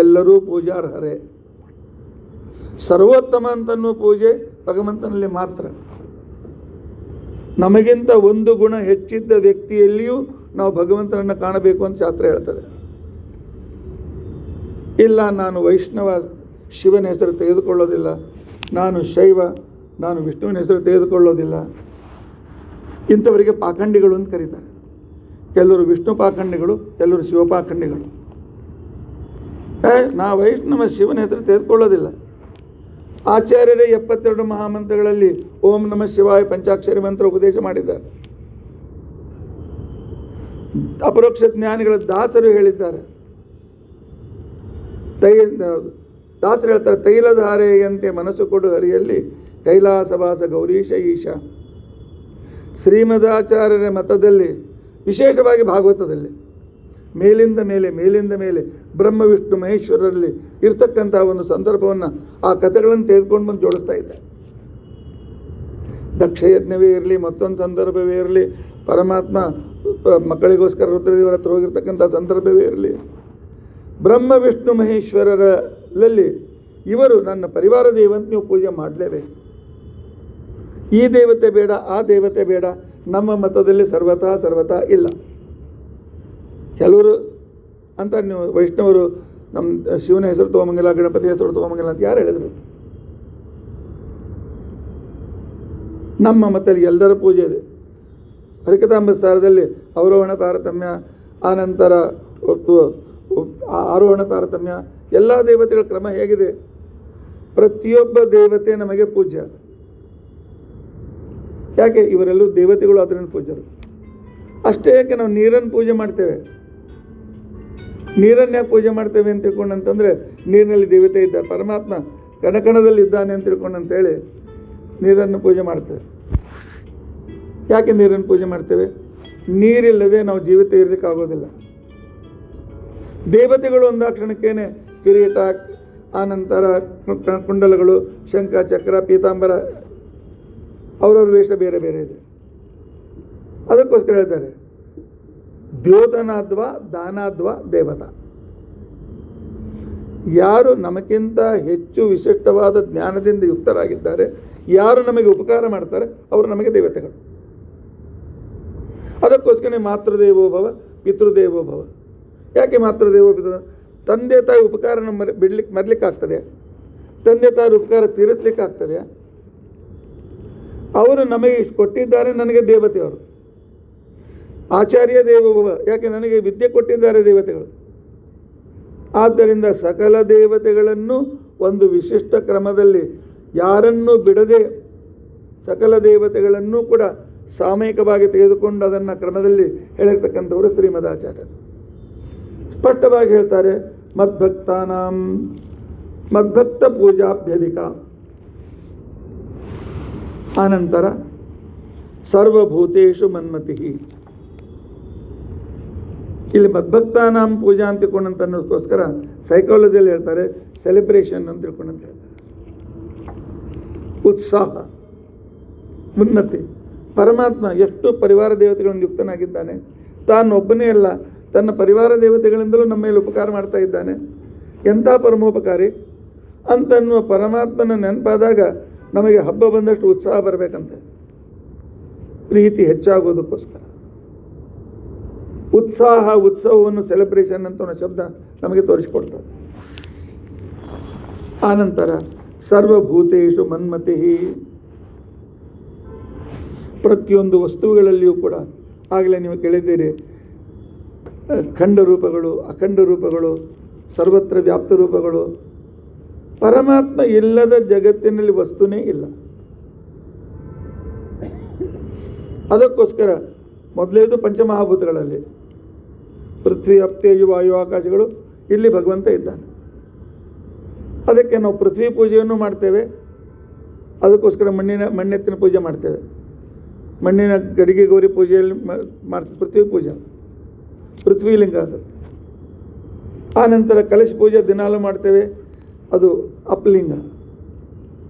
ಎಲ್ಲರೂ ಪೂಜಾರ್ಹರೇ. ಸರ್ವೋತ್ತಮ ಅಂತನ್ನೋ ಪೂಜೆ ಭಗವಂತನಲ್ಲಿ ಮಾತ್ರ. ನಮಗಿಂತ ಒಂದು ಗುಣ ಹೆಚ್ಚಿದ್ದ ವ್ಯಕ್ತಿಯಲ್ಲಿಯೂ ನಾವು ಭಗವಂತನನ್ನು ಕಾಣಬೇಕು ಅಂತ ಶಾಸ್ತ್ರ ಹೇಳ್ತದೆ. ಇಲ್ಲ, ನಾನು ವೈಷ್ಣವ, ಶಿವನ ಹೆಸರು ತೆಗೆದುಕೊಳ್ಳೋದಿಲ್ಲ, ನಾನು ಶೈವ, ನಾನು ವಿಷ್ಣುವಿನ ಹೆಸರು ತೆಗೆದುಕೊಳ್ಳೋದಿಲ್ಲ, ಇಂಥವರಿಗೆ ಪಾಖಂಡಿಗಳು ಅಂತ ಕರೀತಾರೆ. ಕೆಲವರು ವಿಷ್ಣು ಪಾಖಂಡಿಗಳು, ಕೆಲವರು ಶಿವ ಪಾಖಂಡಿಗಳು. ನಾ ವೈಷ್ಣವ, ಶಿವನ ಹೆಸರು ತೆಗೆದುಕೊಳ್ಳೋದಿಲ್ಲ. ಆಚಾರ್ಯರೇ 72 ಮಹಾಮಂತ್ರಗಳಲ್ಲಿ ಓಂ ನಮಃ ಶಿವಾಯ ಪಂಚಾಕ್ಷರಿ ಮಂತ್ರ ಉಪದೇಶ ಮಾಡಿದ್ದಾರೆ. ಅಪರೋಕ್ಷ ಜ್ಞಾನಿಗಳ ದಾಸರು ಹೇಳಿದ್ದಾರೆ. ದಾಸರು ಹೇಳ್ತಾರೆ, ತೈಲಧಾರೆಯಂತೆ ಮನಸ್ಸು ಕೊಡು ಹರಿಯಲ್ಲಿ ಕೈಲಾಸವಾಸ ಗೌರೀಶ ಈಶ. ಶ್ರೀಮದಾಚಾರ್ಯರ ಮತದಲ್ಲಿ, ವಿಶೇಷವಾಗಿ ಭಾಗವತದಲ್ಲಿ, ಮೇಲಿಂದ ಮೇಲೆ ಬ್ರಹ್ಮ ವಿಷ್ಣು ಮಹೇಶ್ವರರಲ್ಲಿ ಇರ್ತಕ್ಕಂಥ ಒಂದು ಸಂದರ್ಭವನ್ನು, ಆ ಕಥೆಗಳನ್ನು ತೆಗೆದುಕೊಂಡು ಬಂದು ಜೋಡಿಸ್ತಾ ಇದ್ದಾರೆ. ದಕ್ಷಯಜ್ಞವೇ ಇರಲಿ, ಮತ್ತೊಂದು ಸಂದರ್ಭವೇ ಇರಲಿ, ಪರಮಾತ್ಮ ಮಕ್ಕಳಿಗೋಸ್ಕರ ರುದ್ರದೇವರ ಹತ್ರ ಹೋಗಿರ್ತಕ್ಕಂಥ ಸಂದರ್ಭವೇ ಇರಲಿ, ಬ್ರಹ್ಮ ವಿಷ್ಣು ಮಹೇಶ್ವರರಲ್ಲಿ ಇವರು ನನ್ನ ಪರಿವಾರ ದೇವಂತ ನೀವು ಪೂಜೆ ಮಾಡಲೇಬೇಕು. ಈ ದೇವತೆ ಬೇಡ, ಆ ದೇವತೆ ಬೇಡ, ನಮ್ಮ ಮತದಲ್ಲಿ ಸರ್ವತಾ ಇಲ್ಲ. ಕೆಲವರು ಅಂತ ನೀವು ವೈಷ್ಣವರು ನಮ್ಮ ಶಿವನ ಹೆಸರು ತೊಗೊಂಬಂಗಿಲ್ಲ, ಗಣಪತಿ ಹೆಸರು ತೊಗೊಂಬಂಗಿಲ್ಲ ಅಂತ ಯಾರು ಹೇಳಿದರು? ನಮ್ಮ ಮತದಲ್ಲಿ ಎಲ್ಲರ ಪೂಜೆ ಇದೆ. ಹರಿಕಥಾಂಬಸ್ಥಾನದಲ್ಲಿ ಅವರೋಹಣ ತಾರತಮ್ಯ, ಆನಂತರ ಆರೋಹಣ ತಾರತಮ್ಯ, ಎಲ್ಲ ದೇವತೆಗಳ ಕ್ರಮ ಹೇಗಿದೆ? ಪ್ರತಿಯೊಬ್ಬ ದೇವತೆ ನಮಗೆ ಪೂಜ್ಯ. ಯಾಕೆ? ಇವರೆಲ್ಲೂ ದೇವತೆಗಳು ಅದರಿಂದ ಪೂಜರು. ಅಷ್ಟೇ ಯಾಕೆ ನಾವು ನೀರನ್ನು ಪೂಜೆ ಮಾಡ್ತೇವೆ? ನೀರನ್ನು ಯಾಕೆ ಪೂಜೆ ಮಾಡ್ತೇವೆ ಅಂತ ತಿಳ್ಕೊಂಡಂತಂದರೆ ನೀರಿನಲ್ಲಿ ದೇವತೆ ಇದ್ದ, ಪರಮಾತ್ಮ ಕಣಕಣದಲ್ಲಿ ಇದ್ದಾನೆ ಅಂತ ತಿಳ್ಕೊಂಡಂತೇಳಿ ನೀರನ್ನು ಪೂಜೆ ಮಾಡ್ತೇವೆ. ಯಾಕೆ ನೀರನ್ನು ಪೂಜೆ ಮಾಡ್ತೇವೆ? ನೀರಿಲ್ಲದೆ ನಾವು ಜೀವಿತ ಇರಲಿಕ್ಕೆ ಆಗೋದಿಲ್ಲ. ದೇವತೆಗಳು ಒಂದಾಕ್ಷಣಕ್ಕೇನೆ ಕಿರೀಟ, ಆನಂತರ ಕುಂಡಲಗಳು, ಶಂಖ, ಚಕ್ರ, ಪೀತಾಂಬರ, ಅವರವ್ರ ವೇಷ ಬೇರೆ ಬೇರೆ ಇದೆ. ಅದಕ್ಕೋಸ್ಕರ ಹೇಳ್ತಾರೆ ದ್ಯೋತನಾದ್ವಾ ದಾನಾದ್ವಾ ದೇವತಾ. ಯಾರು ನಮಗಿಂತ ಹೆಚ್ಚು ವಿಶಿಷ್ಟವಾದ ಜ್ಞಾನದಿಂದ ಯುಕ್ತರಾಗಿದ್ದಾರೆ, ಯಾರು ನಮಗೆ ಉಪಕಾರ ಮಾಡ್ತಾರೆ, ಅವರು ನಮಗೆ ದೇವತೆಗಳು. ಅದಕ್ಕೋಸ್ಕರ ಮಾತೃದೇವೋಭವ ಪಿತೃದೇವೋಭವ. ಯಾಕೆ ಮಾತೃದೇವೋ ಪಿತೃ? ತಂದೆ ತಾಯಿ ಉಪಕಾರ ಮರಲಿಕ್ಕಾಗ್ತದೆ? ತಂದೆ ತಾಯಿ ಉಪಕಾರ ತೀರಿಸ್ಲಿಕ್ಕಾಗ್ತದೆ? ಅವರು ನಮಗೆ ಇಷ್ಟು ಕೊಟ್ಟಿದ್ದಾರೆ, ನನಗೆ ದೇವತೆಯವರು. ಆಚಾರ್ಯ ದೇವೋಭವ, ಯಾಕೆ? ನನಗೆ ವಿದ್ಯೆ ಕೊಟ್ಟಿದ್ದಾರೆ ದೇವತೆಗಳು. ಆದ್ದರಿಂದ ಸಕಲ ದೇವತೆಗಳನ್ನು ಒಂದು ವಿಶಿಷ್ಟ ಕ್ರಮದಲ್ಲಿ ಯಾರನ್ನೂ ಬಿಡದೆ ಸಕಲ ದೇವತೆಗಳನ್ನೂ ಕೂಡ ಸಾಮಯಿಕವಾಗಿ ತೆಗೆದುಕೊಂಡು ಅದನ್ನು ಕ್ರಮದಲ್ಲಿ ಹೇಳಿರ್ತಕ್ಕಂಥವರು ಶ್ರೀಮದಾಚಾರ್ಯರು. ಸ್ಪಷ್ಟವಾಗಿ ಹೇಳ್ತಾರೆ, ಮದ್ಭಕ್ತ ಪೂಜಾಭ್ಯಧಿಕ. ಆನಂತರ ಸರ್ವಭೂತೇಷು ಮನ್ಮತಿ. ಇಲ್ಲಿ ಮದ್ಭಕ್ತಾನಾಂ ಪೂಜಾ ಅಂತ ತಿಳ್ಕೊಂಡಂತ ಅನ್ನೋದಕ್ಕೋಸ್ಕರ ಸೈಕಾಲಜಿಯಲ್ಲಿ ಹೇಳ್ತಾರೆ ಸೆಲೆಬ್ರೇಷನ್ ಅಂತ ತಿಳ್ಕೊಂಡಂತ ಹೇಳ್ತಾರೆ. ಉತ್ಸಾಹ, ಉನ್ನತಿ. ಪರಮಾತ್ಮ ಎಷ್ಟು ಪರಿವಾರ ದೇವತೆಗಳನ್ನು ಯುಕ್ತನಾಗಿದ್ದಾನೆ. ತಾನೊಬ್ಬನೇ ಅಲ್ಲ, ತನ್ನ ಪರಿವಾರ ದೇವತೆಗಳಿಂದಲೂ ನಮ್ಮ ಮೇಲೆ ಉಪಕಾರ ಮಾಡ್ತಾ ಇದ್ದಾನೆ. ಎಂಥ ಪರಮೋಪಕಾರಿ ಅಂತನ್ನುವ ಪರಮಾತ್ಮನ ನೆನಪಾದಾಗ ನಮಗೆ ಹಬ್ಬ ಬಂದಷ್ಟು ಉತ್ಸಾಹ ಬರಬೇಕಂತೆ, ಪ್ರೀತಿ ಹೆಚ್ಚಾಗೋದಕ್ಕೋಸ್ಕರ. ಉತ್ಸಾಹ, ಉತ್ಸವವನ್ನು ಸೆಲೆಬ್ರೇಷನ್ ಅಂತ ಒಂದು ಶಬ್ದ ನಮಗೆ ತೋರಿಸಿಕೊಡ್ತದೆ. ಆನಂತರ ಸರ್ವಭೂತೇಷು ಮನ್ಮತಿ. ಪ್ರತಿಯೊಂದು ವಸ್ತುಗಳಲ್ಲಿಯೂ ಕೂಡ ಆಗಲೇ ನೀವು ಕೇಳಿದ್ದೀರಿ, ಖಂಡ ರೂಪಗಳು, ಅಖಂಡ ರೂಪಗಳು, ಸರ್ವತ್ರ ವ್ಯಾಪ್ತ ರೂಪಗಳು. ಪರಮಾತ್ಮ ಇಲ್ಲದ ಜಗತ್ತಿನಲ್ಲಿ ವಸ್ತುನೇ ಇಲ್ಲ. ಅದಕ್ಕೋಸ್ಕರ ಮೊದಲೇದು ಪಂಚಮಹಾಭೂತಗಳಲ್ಲಿ ಪೃಥ್ವಿ, ಅಪ್ತೇಜು, ವಾಯು, ಆಕಾಶಗಳು, ಇಲ್ಲಿ ಭಗವಂತ ಇದ್ದಾನೆ. ಅದಕ್ಕೆ ನಾವು ಪೃಥ್ವಿ ಪೂಜೆಯನ್ನು ಮಾಡ್ತೇವೆ. ಅದಕ್ಕೋಸ್ಕರ ಮಣ್ಣೆತ್ತಿನ ಪೂಜೆ ಮಾಡ್ತೇವೆ. ಮಣ್ಣಿನ ಗಡಿಗೆ ಗೌರಿ ಪೂಜೆಯಲ್ಲಿ ಪೃಥ್ವಿ ಪೂಜೆ, ಪೃಥ್ವಿಲಿಂಗ ಅದು. ಆನಂತರ ಕಲಶ ಪೂಜೆ ದಿನಾಲು ಮಾಡ್ತೇವೆ, ಅದು ಅಪ್ಲಿಂಗ.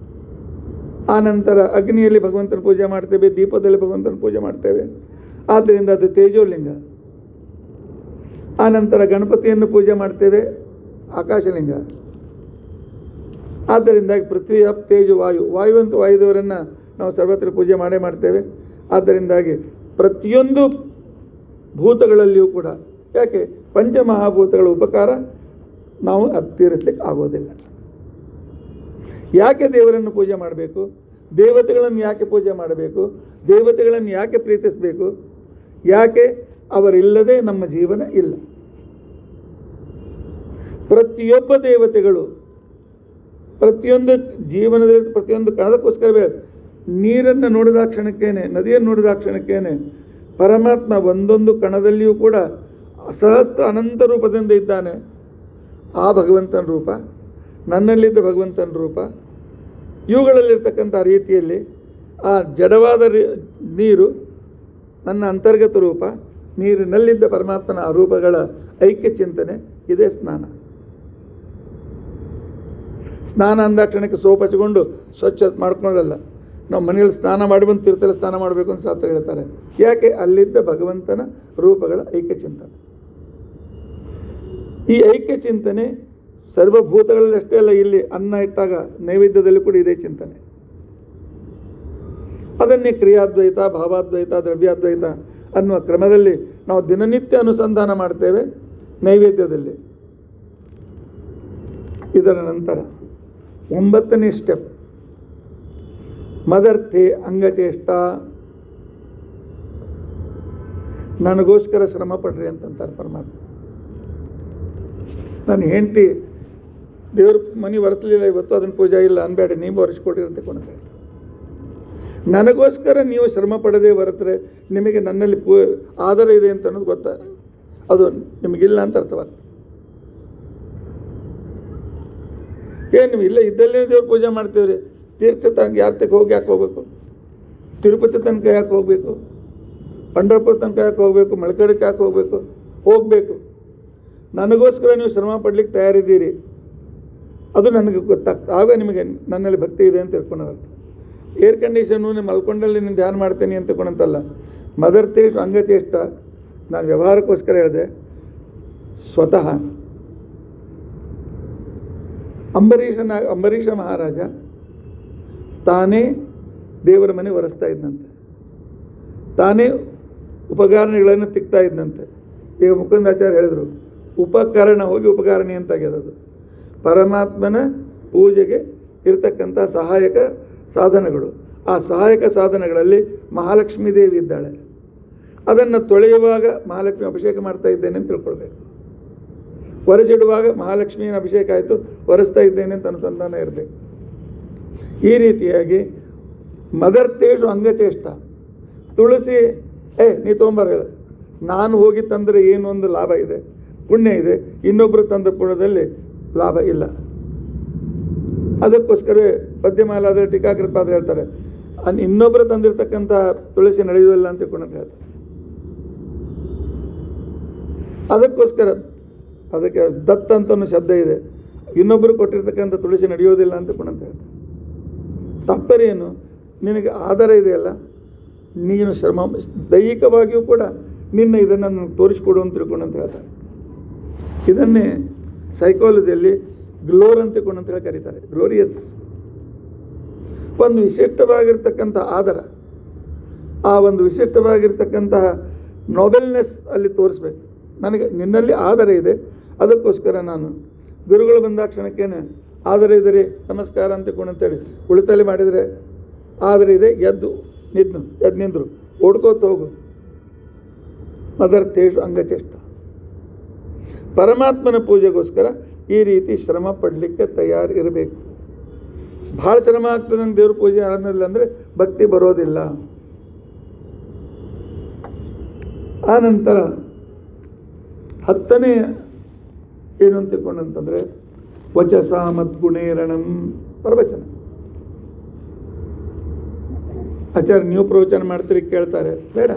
ಆನಂತರ ಅಗ್ನಿಯಲ್ಲಿ ಭಗವಂತನ ಪೂಜೆ ಮಾಡ್ತೇವೆ, ದೀಪದಲ್ಲಿ ಭಗವಂತನ ಪೂಜೆ ಮಾಡ್ತೇವೆ, ಆದ್ದರಿಂದ ಅದು ತೇಜೋಲಿಂಗ. ಆನಂತರ ಗಣಪತಿಯನ್ನು ಪೂಜೆ ಮಾಡ್ತೇವೆ, ಆಕಾಶಲಿಂಗ. ಆದ್ದರಿಂದ ಪೃಥ್ವಿ, ಅಪ್, ತೇಜು, ವಾಯು. ವಾಯುವಂತೂ ವಾಯುದೇವರನ್ನು ನಾವು ಸರ್ವತ್ರ ಪೂಜೆ ಮಾಡೇ ಮಾಡ್ತೇವೆ. ಆದ್ದರಿಂದಾಗಿ ಪ್ರತಿಯೊಂದು ಭೂತಗಳಲ್ಲಿಯೂ ಕೂಡ, ಯಾಕೆ? ಪಂಚಮಹಾಭೂತಗಳ ಉಪಕಾರ ನಾವು ತೀರಿಸಲಿಕ್ಕೆ ಆಗೋದಿಲ್ಲ. ಯಾಕೆ ದೇವರನ್ನು ಪೂಜೆ ಮಾಡಬೇಕು? ದೇವತೆಗಳನ್ನು ಯಾಕೆ ಪೂಜೆ ಮಾಡಬೇಕು? ದೇವತೆಗಳನ್ನು ಯಾಕೆ ಪ್ರೀತಿಸಬೇಕು? ಯಾಕೆ? ಅವರಿಲ್ಲದೆ ನಮ್ಮ ಜೀವನ ಇಲ್ಲ. ಪ್ರತಿಯೊಬ್ಬ ದೇವತೆಗಳು ಪ್ರತಿಯೊಂದು ಜೀವನದಲ್ಲಿ ಪ್ರತಿಯೊಂದು ಕಣದಕ್ಕೋಸ್ಕರವೇ. ನೀರನ್ನು ನೋಡಿದ ಕ್ಷಣಕ್ಕೇನೆ, ನದಿಯನ್ನು ನೋಡಿದ ಕ್ಷಣಕ್ಕೇನೆ ಪರಮಾತ್ಮ ಒಂದೊಂದು ಕಣದಲ್ಲಿಯೂ ಕೂಡ ಸಹಸ್ರ ಅನಂತ ರೂಪದಿಂದ ಇದ್ದಾನೆ. ಆ ಭಗವಂತನ ರೂಪ, ನನ್ನಲ್ಲಿದ್ದ ಭಗವಂತನ ರೂಪ, ಇವುಗಳಲ್ಲಿರ್ತಕ್ಕಂಥ ರೀತಿಯಲ್ಲಿ ಆ ಜಡವಾದ ನೀರು ನನ್ನ ಅಂತರ್ಗತ ರೂಪ, ನೀರಿನಲ್ಲಿದ್ದ ಪರಮಾತ್ಮನ ಆ ರೂಪಗಳ ಐಕ್ಯ ಚಿಂತನೆ, ಇದೇ ಸ್ನಾನ. ಸ್ನಾನ ಅಂದಾಕ್ಷಣಕ್ಕೆ ಸೋಪ್ ಹಚ್ಕೊಂಡು ಸ್ವಚ್ಛ ಮಾಡ್ಕೊಳ್ಳೋದಲ್ಲ. ನಾವು ಮನೆಯಲ್ಲಿ ಸ್ನಾನ ಮಾಡಿ ಬಂದು ತೀರ್ಥದಲ್ಲಿ ಸ್ನಾನ ಮಾಡಬೇಕು ಅಂತ ಶಾಸ್ತ್ರ ಹೇಳ್ತಾರೆ. ಯಾಕೆ? ಅಲ್ಲಿದ್ದ ಭಗವಂತನ ರೂಪಗಳ ಐಕ್ಯ ಚಿಂತನೆ. ಈ ಐಕ್ಯ ಚಿಂತನೆ ಸರ್ವಭೂತಗಳಲ್ಲಿ ಅಷ್ಟೇ ಅಲ್ಲ, ಇಲ್ಲಿ ಅನ್ನ ಇಟ್ಟಾಗ ನೈವೇದ್ಯದಲ್ಲಿ ಕೂಡ ಇದೇ ಚಿಂತನೆ. ಅದನ್ನೇ ಕ್ರಿಯಾದ್ವೈತ, ಭಾವಾದ್ವೈತ, ದ್ರವ್ಯಾದ್ವೈತ ಅನ್ನುವ ಕ್ರಮದಲ್ಲಿ ನಾವು ದಿನನಿತ್ಯ ಅನುಸಂಧಾನ ಮಾಡ್ತೇವೆ ನೈವೇದ್ಯದಲ್ಲಿ. ಇದರ ನಂತರ 9ನೇ ಸ್ಟೆಪ್, ಮದರ್ಥೆ ಅಂಗಚೇಷ್ಟ. ನನಗೋಸ್ಕರ ಶ್ರಮ ಪಡ್ರಿ ಅಂತಂತಾರೆ ಪರಮಾತ್ಮ. ನನ್ನ ಹೆಂಡತಿ ದೇವ್ರ ಮನೆ ಬರ್ತಲಿಲ್ಲ ಇವತ್ತು, ಅದನ್ನು ಪೂಜೆ ಇಲ್ಲ ಅನ್ಬೇಡಿ, ನೀವು ಒರೆಸ್ಕೊಡ್ರಿ ಅಂತ ಕೊಂಡು ಹೇಳ್ತಾರೆ. ನನಗೋಸ್ಕರ ನೀವು ಶ್ರಮ ಪಡದೆ ಹೊರತರೆ ನಿಮಗೆ ನನ್ನಲ್ಲಿ ಆಧಾರ ಇದೆ ಅಂತ ಅನ್ನೋದು ಗೊತ್ತಾ, ಅದು ನಿಮಗಿಲ್ಲ ಅಂತ ಅರ್ಥವಾಗ್ತದೆ. ಏನು ನೀವು ಇಲ್ಲ ಇದ್ದಲ್ಲೇ ದೇವ್ರ ಪೂಜೆ ಮಾಡ್ತೀವ್ರಿ, ತೀರ್ಥ ತನಕ ಯಾರ ತನಕ ಹೋಗಿ ಯಾಕೆ ಹೋಗ್ಬೇಕು, ತಿರುಪತಿ ತನಕ ಯಾಕೆ ಹೋಗಬೇಕು, ಪಂಢರಪುರ ತನಕ ಯಾಕೆ ಹೋಗಬೇಕು, ಮಳಕಡಕ್ಕೆ ಯಾಕೆ ಹೋಗಬೇಕು. ನನಗೋಸ್ಕರ ನೀವು ಶ್ರಮ ಪಡ್ಲಿಕ್ಕೆ ತಯಾರಿದ್ದೀರಿ, ಅದು ನನಗೆ ಗೊತ್ತಾಗ್ತದೆ. ಆಗ ನಿಮಗೆ ನನ್ನಲ್ಲಿ ಭಕ್ತಿ ಇದೆ ಅಂತ ತಿಳ್ಕೊಂಡಾಗ್ತದೆ. ಏರ್ ಕಂಡೀಷನ್ನು ನೀವು ಮಲ್ಕೊಂಡಲ್ಲಿ ನೀನು ಧ್ಯಾನ ಮಾಡ್ತೀನಿ ಅಂತ ತಿಳ್ಕೊಂಡಂತಲ್ಲ. ಮದರ್ ತೇಜ್ ಅಂಗಚೇಷ್ಟ ನಾನು ವ್ಯವಹಾರಕ್ಕೋಸ್ಕರ ಹೇಳಿದೆ. ಸ್ವತಃ ಅಂಬರೀಷ ಮಹಾರಾಜ ತಾನೇ ದೇವರ ಮನೆ ಒರೆಸ್ತಾ ಇದ್ದಂತೆ, ತಾನೇ ಉಪಕರಣಗಳನ್ನು ತಿಕ್ತಾ ಇದ್ದಂತೆ. ಈಗ ಮುಕುಂದಾಚಾರ್ಯ ಹೇಳಿದರು, ಉಪಕರಣ ಹೋಗಿ ಉಪಕಾರಣಿ ಅಂತಾಗ್ಯದದು. ಪರಮಾತ್ಮನ ಪೂಜೆಗೆ ಇರತಕ್ಕಂಥ ಸಹಾಯಕ ಸಾಧನಗಳು. ಆ ಸಹಾಯಕ ಸಾಧನಗಳಲ್ಲಿ ಮಹಾಲಕ್ಷ್ಮೀ ದೇವಿ ಇದ್ದಾಳೆ. ಅದನ್ನು ತೊಳೆಯುವಾಗ ಮಹಾಲಕ್ಷ್ಮಿ ಅಭಿಷೇಕ ಮಾಡ್ತಾ ಇದ್ದೇನೆ ಅಂತ ತಿಳ್ಕೊಳ್ಬೇಕು. ಒರೆಸಿಡುವಾಗ ಮಹಾಲಕ್ಷ್ಮಿಯ ಅಭಿಷೇಕ ಆಯಿತು, ಒರೆಸ್ತಾ ಇದ್ದೇನೆ ಅಂತ ಅನುಸಂಧಾನ ಇರಬೇಕು. ಈ ರೀತಿಯಾಗಿ ಮದರ್ತೇಶು ಅಂಗಚೇಷ್ಟ. ತುಳಸಿ ನೀ ತೊಗೊಂಬರ, ನಾನು ಹೋಗಿ ತಂದರೆ ಏನು ಒಂದು ಲಾಭ ಇದೆ, ಪುಣ್ಯ ಇದೆ, ಇನ್ನೊಬ್ಬರು ತಂದ ಪುಣ್ಯದಲ್ಲಿ ಲಾಭ ಇಲ್ಲ. ಅದಕ್ಕೋಸ್ಕರವೇ ಪದ್ಯಮಾಲಾದ ಟೀಕಾಕೃತ್ಪಾದರು ಹೇಳ್ತಾರೆ, ಇನ್ನೊಬ್ಬರು ತಂದಿರತಕ್ಕಂಥ ತುಳಸಿ ನಡೆಯುವುದಿಲ್ಲ ಅಂತ ತಿಳ್ಕೊಂಡಂತ ಹೇಳ್ತಾರೆ. ಅದಕ್ಕೋಸ್ಕರ ಅದಕ್ಕೆ ದತ್ತ ಅಂತ ಒಂದು ಶಬ್ದ ಇದೆ, ಇನ್ನೊಬ್ಬರು ಕೊಟ್ಟಿರ್ತಕ್ಕಂಥ ತುಳಸಿ ನಡೆಯೋದಿಲ್ಲ ಅಂತ ತಿಳ್ಕೊಂಡಂತ ಹೇಳ್ತಾರೆ. ತಾತ್ಪರ್ಯ ಏನು, ನಿನಗೆ ಆಧಾರ ಇದೆಯಲ್ಲ, ನೀನು ಶ್ರಮ ದೈಹಿಕವಾಗಿಯೂ ಕೂಡ ನಿನ್ನ ಇದನ್ನು ನನಗೆ ತೋರಿಸ್ಕೊಡು ಅಂತ ತಿಳ್ಕೊಂಡಂತ ಹೇಳ್ತಾರೆ. ಇದನ್ನೇ ಸೈಕಾಲಜಿಯಲ್ಲಿ ಗ್ಲೋರ್ ಅಂತ ತಿಳ್ಕೊಂಡಂತ ಹೇಳಿ ಕರೀತಾರೆ, ಗ್ಲೋರಿಯಸ್. ಒಂದು ವಿಶಿಷ್ಟವಾಗಿರ್ತಕ್ಕಂಥ ಆಧಾರ, ಆ ಒಂದು ವಿಶಿಷ್ಟವಾಗಿರ್ತಕ್ಕಂತಹ ನೋಬೆಲ್ನೆಸ್ ಅಲ್ಲಿ ತೋರಿಸ್ಬೇಕು. ನನಗೆ ನಿನ್ನಲ್ಲಿ ಆಧಾರ ಇದೆ, ಅದಕ್ಕೋಸ್ಕರ ನಾನು ಗುರುಗಳು ಬಂದ ಕ್ಷಣಕ್ಕೇನೆ ಆಧಾರ ಇದ್ದರೆ ನಮಸ್ಕಾರ ಅಂತ ತಿಳ್ಕೊಂಡಂತೇಳಿ ಉಳಿತಲ್ಲಿ ಮಾಡಿದರೆ ಆಧಾರ ಇದೆ, ಎದ್ದು ನಿಂದರು, ಓಡ್ಕೋತ ಹೋಗು. ಮದರ್ತೇಶು ಅಂಗಚೇಷ್ಟ. ಪರಮಾತ್ಮನ ಪೂಜೆಗೋಸ್ಕರ ಈ ರೀತಿ ಶ್ರಮ ಪಡಲಿಕ್ಕೆ ತಯಾರು ಇರಬೇಕು. ಭಾಳ ಶ್ರಮ ಆಗ್ತದೆ ನಂಗೆ ದೇವ್ರ ಪೂಜೆ ಆದ್ಮೇಲೆ ಅಂದರೆ ಭಕ್ತಿ ಬರೋದಿಲ್ಲ. ಆ ನಂತರ 10ನೇ ಏನು ಅಂತ ತಿಳ್ಕೊಂಡಂತಂದರೆ ವಚಸ ಮದ್ಗುಣೇರಣಂ ಪ್ರವಚನ. ಆಚಾರ್ಯ ನೀವು ಪ್ರವಚನ ಮಾಡ್ತೀರಿ ಕೇಳ್ತಾರೆ, ಬೇಡ.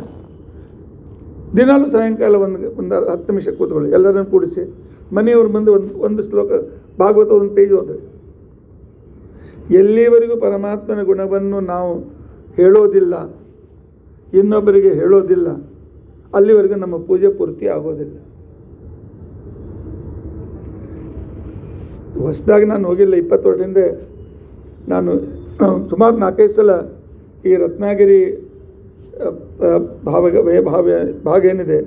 ದಿನಾಲೂ ಸಾಯಂಕಾಲ ಒಂದು 10 ನಿಮಿಷ ಕೂತ್ಕೊಳ್ಳಿ, ಎಲ್ಲರನ್ನು ಕೂಡಿಸಿ ಮನೆಯವ್ರು ಬಂದು ಒಂದು ಶ್ಲೋಕ ಭಾಗವತ ಒಂದು ಪೇಜ್ ಓದ್ರಿ. ಎಲ್ಲಿವರೆಗೂ ಪರಮಾತ್ಮನ ಗುಣವನ್ನು ನಾವು ಹೇಳೋದಿಲ್ಲ, ಇನ್ನೊಬ್ಬರಿಗೆ ಹೇಳೋದಿಲ್ಲ, ಅಲ್ಲಿವರೆಗೂ ನಮ್ಮ ಪೂಜೆ ಪೂರ್ತಿ ಆಗೋದಿಲ್ಲ. ಹೊಸದಾಗಿ ನಾನು ಹೋಗಿಲ್ಲ, 20 ವರ್ಷದಿಂದ ನಾನು ಸುಮಾರು 4-5 ಸಲ ಈ ರತ್ನಗಿರಿ ಭಾಗ ಏನಿದೆ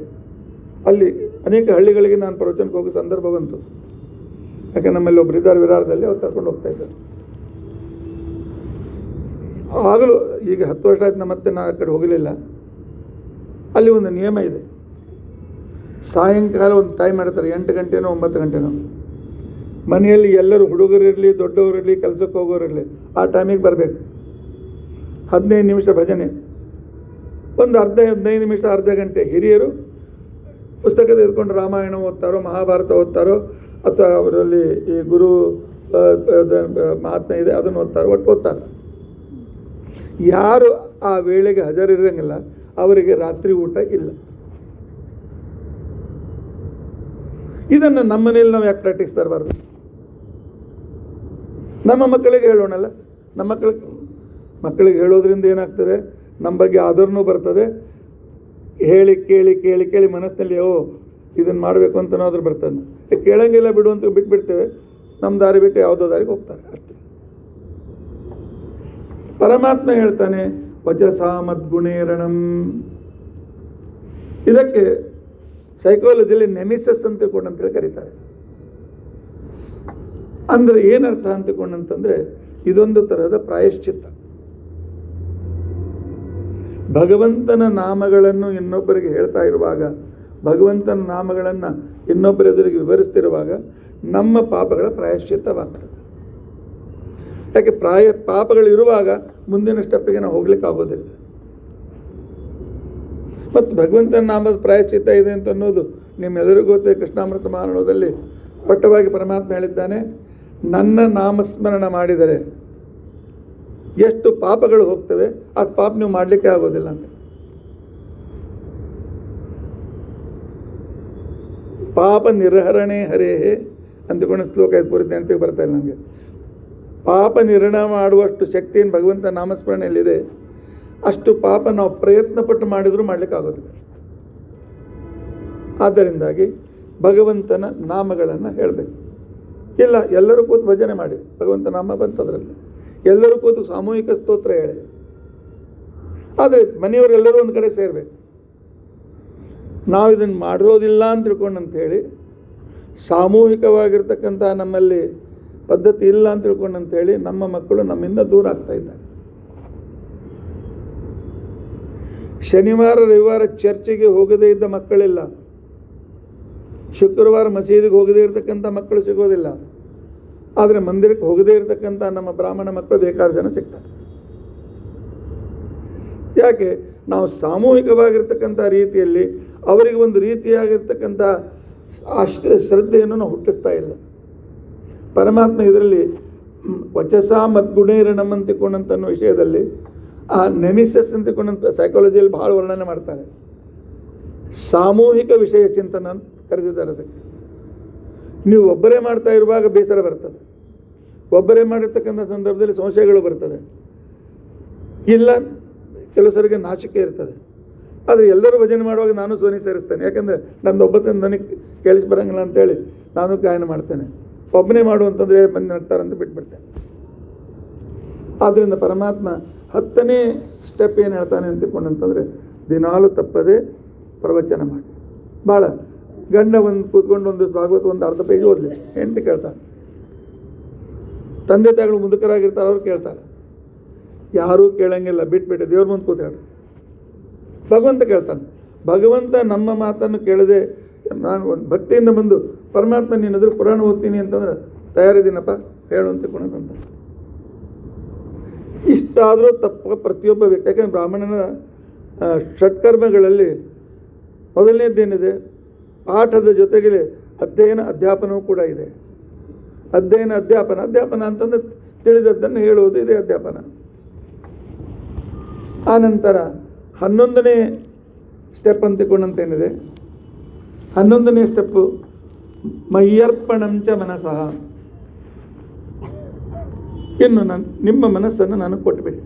ಅಲ್ಲಿ ಅನೇಕ ಹಳ್ಳಿಗಳಿಗೆ ನಾನು ಪ್ರವಚನಕ್ಕೆ ಹೋಗೋ ಸಂದರ್ಭ ಬಂತು. ಯಾಕೆ ನಮ್ಮಲ್ಲಿ ಒಬ್ಬರು ಇದ್ದಾರೆ ವಿರಾರದಲ್ಲಿ, ಅವ್ರು ಕರ್ಕೊಂಡು ಹೋಗ್ತಾ ಇದ್ದಾರೆ. ಆಗಲೂ ಈಗ 10 ವರ್ಷ ಆಯ್ತು, ಮತ್ತೆ ನಾನು ಆ ಕಡೆ ಹೋಗಲಿಲ್ಲ. ಅಲ್ಲಿ ಒಂದು ನಿಯಮ ಇದೆ, ಸಾಯಂಕಾಲ ಒಂದು ಟೈಮ್ ಮಾಡ್ತಾರೆ, 8 ಗಂಟೆನೋ 9 ಗಂಟೆನೋ. ಮನೆಯಲ್ಲಿ ಎಲ್ಲರೂ ಹುಡುಗರಿರಲಿ ದೊಡ್ಡವರಿರಲಿ ಕೆಲಸಕ್ಕೆ ಹೋಗೋರಿರಲಿ ಆ ಟೈಮಿಗೆ ಬರಬೇಕು. 15 ನಿಮಿಷ ಭಜನೆ, ಒಂದು 15 ನಿಮಿಷ ಅರ್ಧ ಗಂಟೆ ಹಿರಿಯರು ಪುಸ್ತಕದ ಎತ್ಕೊಂಡು ರಾಮಾಯಣ ಓದ್ತಾರೋ, ಮಹಾಭಾರತ ಓದ್ತಾರೋ, ಅಥವಾ ಅವರಲ್ಲಿ ಈ ಗುರು ಮಹಾತ್ಮೆ ಇದೆ ಅದನ್ನು ಓದ್ತಾರೋ, ಒಟ್ಟು ಓದ್ತಾರೆ. ಯಾರು ಆ ವೇಳೆಗೆ ಹಾಜರಿರಂಗಿಲ್ಲ ಅವರಿಗೆ ರಾತ್ರಿ ಊಟ ಇಲ್ಲ. ಇದನ್ನು ನಮ್ಮ ಮನೇಲಿ ನಾವು ಯಾಕೆ ಪ್ರಾಕ್ಟೀಸ್ ತರಬಾರ್ದು? ನಮ್ಮ ಮಕ್ಕಳಿಗೆ ಹೇಳೋಣಲ್ಲ. ನಮ್ಮ ಮಕ್ಕಳಿಗೆ ಹೇಳೋದ್ರಿಂದ ಏನಾಗ್ತದೆ, ನಮ್ಮ ಬಗ್ಗೆ ಆದರನೂ ಬರ್ತದೆ. ಹೇಳಿ ಕೇಳಿ ಕೇಳಿ ಕೇಳಿ ಮನಸ್ಸಿನಲ್ಲಿ ಇದನ್ನು ಮಾಡಬೇಕು ಅಂತ ನಾದ್ರೂ ಬರ್ತದೆ. ಕೇಳಂಗಿಲ್ಲ ಬಿಡು ಅಂತ ಬಿಟ್ಬಿಡ್ತೇವೆ, ನಮ್ಮ ದಾರಿ ಬಿಟ್ಟು ಯಾವುದೋ ದಾರಿಗೆ ಹೋಗ್ತಾರೆ ಅಷ್ಟೇ. ಪರಮಾತ್ಮ ಹೇಳ್ತಾನೆ ವಚಸ ಮದ್ಗುಣೇರಣಂ. ಇದಕ್ಕೆ ಸೈಕಾಲಜಿಯಲ್ಲಿ ನೆಮಿಸಸ್ ಅಂತ ತಿಳ್ಕೊಂಡಂತೇಳಿ ಕರೀತಾರೆ. ಅಂದರೆ ಏನರ್ಥ ಅಂತ ತಿಳ್ಕೊಂಡಂತಂದರೆ ಇದೊಂದು ಥರದ ಪ್ರಾಯಶ್ಚಿತ್ತ. ಭಗವಂತನ ನಾಮಗಳನ್ನು ಇನ್ನೊಬ್ಬರಿಗೆ ಹೇಳ್ತಾ ಇರುವಾಗ, ಭಗವಂತನ ನಾಮಗಳನ್ನು ಇನ್ನೊಬ್ಬರ ಎದುರಿಗೆ ವಿವರಿಸ್ತಿರುವಾಗ ನಮ್ಮ ಪಾಪಗಳ ಪ್ರಾಯಶ್ಚಿತ್ತವಾಗ್ತದೆ. ಯಾಕೆ ಪಾಪಗಳಿರುವಾಗ ಮುಂದಿನ ಸ್ಟೆಪ್ಪಿಗೆ ನಾವು ಹೋಗ್ಲಿಕ್ಕಾಗೋದಿಲ್ಲ. ಮತ್ತು ಭಗವಂತನ ನಾಮದ ಪ್ರಾಯಶ್ಚಿತ್ತ ಇದೆ ಅಂತ ಅನ್ನೋದು ನಿಮ್ಮೆಲ್ಲರಿಗೂ ಗೊತ್ತಿದೆ. ಕೃಷ್ಣಾಮೃತ ಮಹಾರಣದಲ್ಲಿ ಸ್ಪಷ್ಟವಾಗಿ ಪರಮಾತ್ಮ ಹೇಳಿದ್ದಾನೆ, ನನ್ನ ನಾಮಸ್ಮರಣ ಮಾಡಿದರೆ ಎಷ್ಟು ಪಾಪಗಳು ಹೋಗ್ತವೆ, ಆ ಪಾಪ ನೀವು ಮಾಡಲಿಕ್ಕೆ ಆಗೋದಿಲ್ಲ ಅಂತ. ಪಾಪ ನಿರ್ಹರಣೆ ಹರೇಹೇ ಅಂದುಕೊಂಡು ಶ್ಲೋಕ ಇದು ಪೂರ್ತಿ ನೆನಪಿಗೆ ಬರ್ತಾ ಇಲ್ಲ ನನಗೆ. ಪಾಪ ನಿರ್ಣಯ ಮಾಡುವಷ್ಟು ಶಕ್ತಿಯನ್ನು ಭಗವಂತ ನಾಮಸ್ಮರಣೆಯಲ್ಲಿದೆ. ಅಷ್ಟು ಪಾಪ ನಾವು ಪ್ರಯತ್ನಪಟ್ಟು ಮಾಡಿದರೂ ಮಾಡಲಿಕ್ಕಾಗೋದಿಲ್ಲ. ಆದ್ದರಿಂದಾಗಿ ಭಗವಂತನ ನಾಮಗಳನ್ನು ಹೇಳಬೇಕು. ಇಲ್ಲ, ಎಲ್ಲರೂ ಕೂತು ಭಜನೆ ಮಾಡಿ, ಭಗವಂತ ನಾಮ ಬಂತದ್ರಲ್ಲಿ ಎಲ್ಲರೂ ಕೂತು ಸಾಮೂಹಿಕ ಸ್ತೋತ್ರ ಹೇಳಿ. ಆದರೆ ಮನೆಯವರೆಲ್ಲರೂ ಒಂದು ಕಡೆ ಸೇರಬೇಕು. ನಾವು ಇದನ್ನು ಮಾಡಿರೋದಿಲ್ಲ ಅಂತ ತಿಳ್ಕೊಂಡಂಥೇಳಿ, ಸಾಮೂಹಿಕವಾಗಿರ್ತಕ್ಕಂಥ ನಮ್ಮಲ್ಲಿ ಪದ್ಧತಿ ಇಲ್ಲ ಅಂತ ತಿಳ್ಕೊಂಡಂಥೇಳಿ ನಮ್ಮ ಮಕ್ಕಳು ನಮ್ಮಿಂದ ದೂರ ಆಗ್ತಾ ಇದ್ದಾರೆ. ಶನಿವಾರ ರವಿವಾರ ಚರ್ಚಿಗೆ ಹೋಗದೇ ಇದ್ದ ಮಕ್ಕಳಿಲ್ಲ, ಶುಕ್ರವಾರ ಮಸೀದಿಗೆ ಹೋಗದೇ ಇರತಕ್ಕಂಥ ಮಕ್ಕಳು ಸಿಗೋದಿಲ್ಲ. ಆದರೆ ಮಂದಿರಕ್ಕೆ ಹೋಗದೇ ಇರತಕ್ಕಂಥ ನಮ್ಮ ಬ್ರಾಹ್ಮಣ ಮಕ್ಕಳು ಬೇಕಾರು ಜನ ಸಿಗ್ತಾರೆ. ಯಾಕೆ? ನಾವು ಸಾಮೂಹಿಕವಾಗಿರ್ತಕ್ಕಂಥ ರೀತಿಯಲ್ಲಿ ಅವರಿಗೆ ಒಂದು ರೀತಿಯಾಗಿರ್ತಕ್ಕಂಥ ಶ್ರದ್ಧೆಯನ್ನು ನಾವು ಹುಟ್ಟಿಸ್ತಾ ಇಲ್ಲ. ಪರಮಾತ್ಮ ಇದರಲ್ಲಿ ವಚಸ ಮದ್ಗುಣೇರಣಂ ಅಂತಿಕೊಂಡಂಥ ವಿಷಯದಲ್ಲಿ ಆ ನೆಮಿಸಸ್ ಅಂತಿಕೊಂಡಂಥ ಸೈಕಾಲಜಿಯಲ್ಲಿ ಭಾಳ ವರ್ಣನೆ ಮಾಡ್ತಾರೆ. ಸಾಮೂಹಿಕ ವಿಷಯ ಚಿಂತನ ಅಂತ ಕರೆದಿದ್ದಾರೆ ಅದಕ್ಕೆ. ನೀವು ಒಬ್ಬರೇ ಮಾಡ್ತಾ ಇರುವಾಗ ಬೇಸರ ಬರ್ತದೆ, ಒಬ್ಬರೇ ಮಾಡಿರ್ತಕ್ಕಂಥ ಸಂದರ್ಭದಲ್ಲಿ ಸಂಶಯಗಳು ಬರ್ತದೆ, ಇಲ್ಲ ಕೆಲವು ಸರಿಗೆ ನಾಚಿಕೆ ಇರ್ತದೆ. ಆದರೆ ಎಲ್ಲರೂ ಭಜನೆ ಮಾಡುವಾಗ ನಾನು ಧ್ವನಿ ಸೇರಿಸ್ತೇನೆ, ಯಾಕೆಂದರೆ ನಂದು ಒಬ್ಬತ್ತಿನ ನನಗೆ ಕೇಳಿಸಿ ಬರೋಂಗಿಲ್ಲ ಅಂತೇಳಿ ನಾನು ಗಾಯನ ಮಾಡ್ತೇನೆ. ಒಬ್ಬನೇ ಮಾಡುವಂತಂದರೆ ಬಂದು ನಗ್ತಾರಂತ ಬಿಟ್ಬಿಡ್ತೇನೆ. ಆದ್ದರಿಂದ ಪರಮಾತ್ಮ 10ನೇ ಸ್ಟೆಪ್ ಏನು ಹೇಳ್ತಾನೆ ಅಂತಿಕೊಂಡಂತಂದರೆ, ದಿನಾಲು ತಪ್ಪದೆ ಪ್ರವಚನ ಮಾಡಿ. ಭಾಳ ಗಂಡ ಒಂದು ಕೂತ್ಕೊಂಡು ಒಂದು ಭಾಗವತ ಒಂದು ಅರ್ಧ ಪೇಜ್ ಓದಲಿ, ಹೆಂಡತಿ ಕೇಳ್ತಾಳೆ. ತಂದೆ ತಾಯಿಗಳು ಮುದುಕರಾಗಿರ್ತಾರೆ, ಅವ್ರು ಕೇಳ್ತಾರೆ. ಯಾರೂ ಕೇಳಂಗಿಲ್ಲ, ಬಿಟ್ಬಿಟ್ಟು ದೇವ್ರ ಮುಂದೆ ಕೂತ್ಕೊಳ್ಳಿ. ಭಗವಂತ ಕೇಳ್ತಾನೆ. ಭಗವಂತ ನಮ್ಮ ಮಾತನ್ನು ಕೇಳದೆ ನಾನು ಒಂದು ಭಕ್ತಿಯಿಂದ ಬಂದು ಪರಮಾತ್ಮ ನೀನಾದರೂ ಪುರಾಣ ಓದ್ತೀನಿ ಅಂತಂದ್ರೆ ತಯಾರಿದ್ದೀನಪ್ಪ ಹೇಳು ಅಂತ. ಇಷ್ಟಾದರೂ ತಪ್ಪ ಪ್ರತಿಯೊಬ್ಬ ವ್ಯಕ್ತಿ. ಯಾಕೆಂದರೆ ಬ್ರಾಹ್ಮಣನ ಷಟ್ಕರ್ಮಗಳಲ್ಲಿ ಮೊದಲನೇದ್ದೇನಿದೆ? ಪಾಠದ ಜೊತೆಗೆ ಅಧ್ಯಯನ ಅಧ್ಯಾಪನವೂ ಕೂಡ ಇದೆ. ಅಧ್ಯಯನ ಅಧ್ಯಾಪನ ಅಂತಂದರೆ ತಿಳಿದದ್ದನ್ನು ಹೇಳುವುದು, ಇದೇ ಅಧ್ಯಾಪನ. ಆನಂತರ 11ನೇ ಸ್ಟೆಪ್ ಅಂತಿಕೊಂಡಂತೇನಿದೆ, 11ನೇ ಸ್ಟೆಪ್ಪು ಮಯ್ಯರ್ಪಣಂಚ ಮನಸಃ. ಇನ್ನು ನಿಮ್ಮ ಮನಸ್ಸನ್ನು ನನಗೆ ಕೊಟ್ಟುಬಿಡಿ.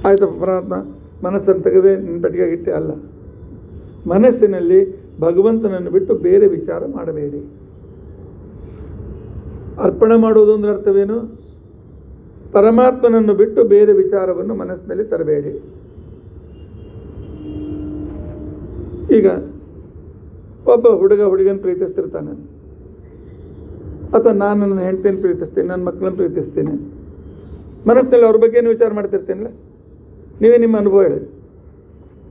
ಆಯ್ತಪ್ಪ, ಪರಮಾತ್ಮ ಮನಸ್ಸನ್ನು ತೆಗೆದೇ ನಿನ್ನ ಪೆಟ್ಟಿಗೆ ಇಟ್ಟೆ ಅಲ್ಲ. ಮನಸ್ಸಿನಲ್ಲಿ ಭಗವಂತನನ್ನು ಬಿಟ್ಟು ಬೇರೆ ವಿಚಾರ ಮಾಡಬೇಡಿ. ಅರ್ಪಣೆ ಮಾಡುವುದು ಅಂದರೆ ಅರ್ಥವೇನು? ಪರಮಾತ್ಮನನ್ನು ಬಿಟ್ಟು ಬೇರೆ ವಿಚಾರವನ್ನು ಮನಸ್ಸಿನಲ್ಲಿ ತರಬೇಡಿ. ಈಗ ಒಬ್ಬ ಹುಡುಗನ ಪ್ರೀತಿಸ್ತಿರ್ತಾನೆ, ಅಥವಾ ನಾನು ನನ್ನ ಹೆಂಡತಿಯನ್ನು ಪ್ರೀತಿಸ್ತೀನಿ, ನನ್ನ ಮಕ್ಕಳನ್ನು ಪ್ರೀತಿಸ್ತೀನಿ. ಮನಸ್ಸಿನಲ್ಲಿ ಅವ್ರ ಬಗ್ಗೆ ಏನು ವಿಚಾರ ಮಾಡ್ತಿರ್ತೀನಲ್ಲ, ನೀವೇ ನಿಮ್ಮ ಅನುಭವ ಹೇಳಿ.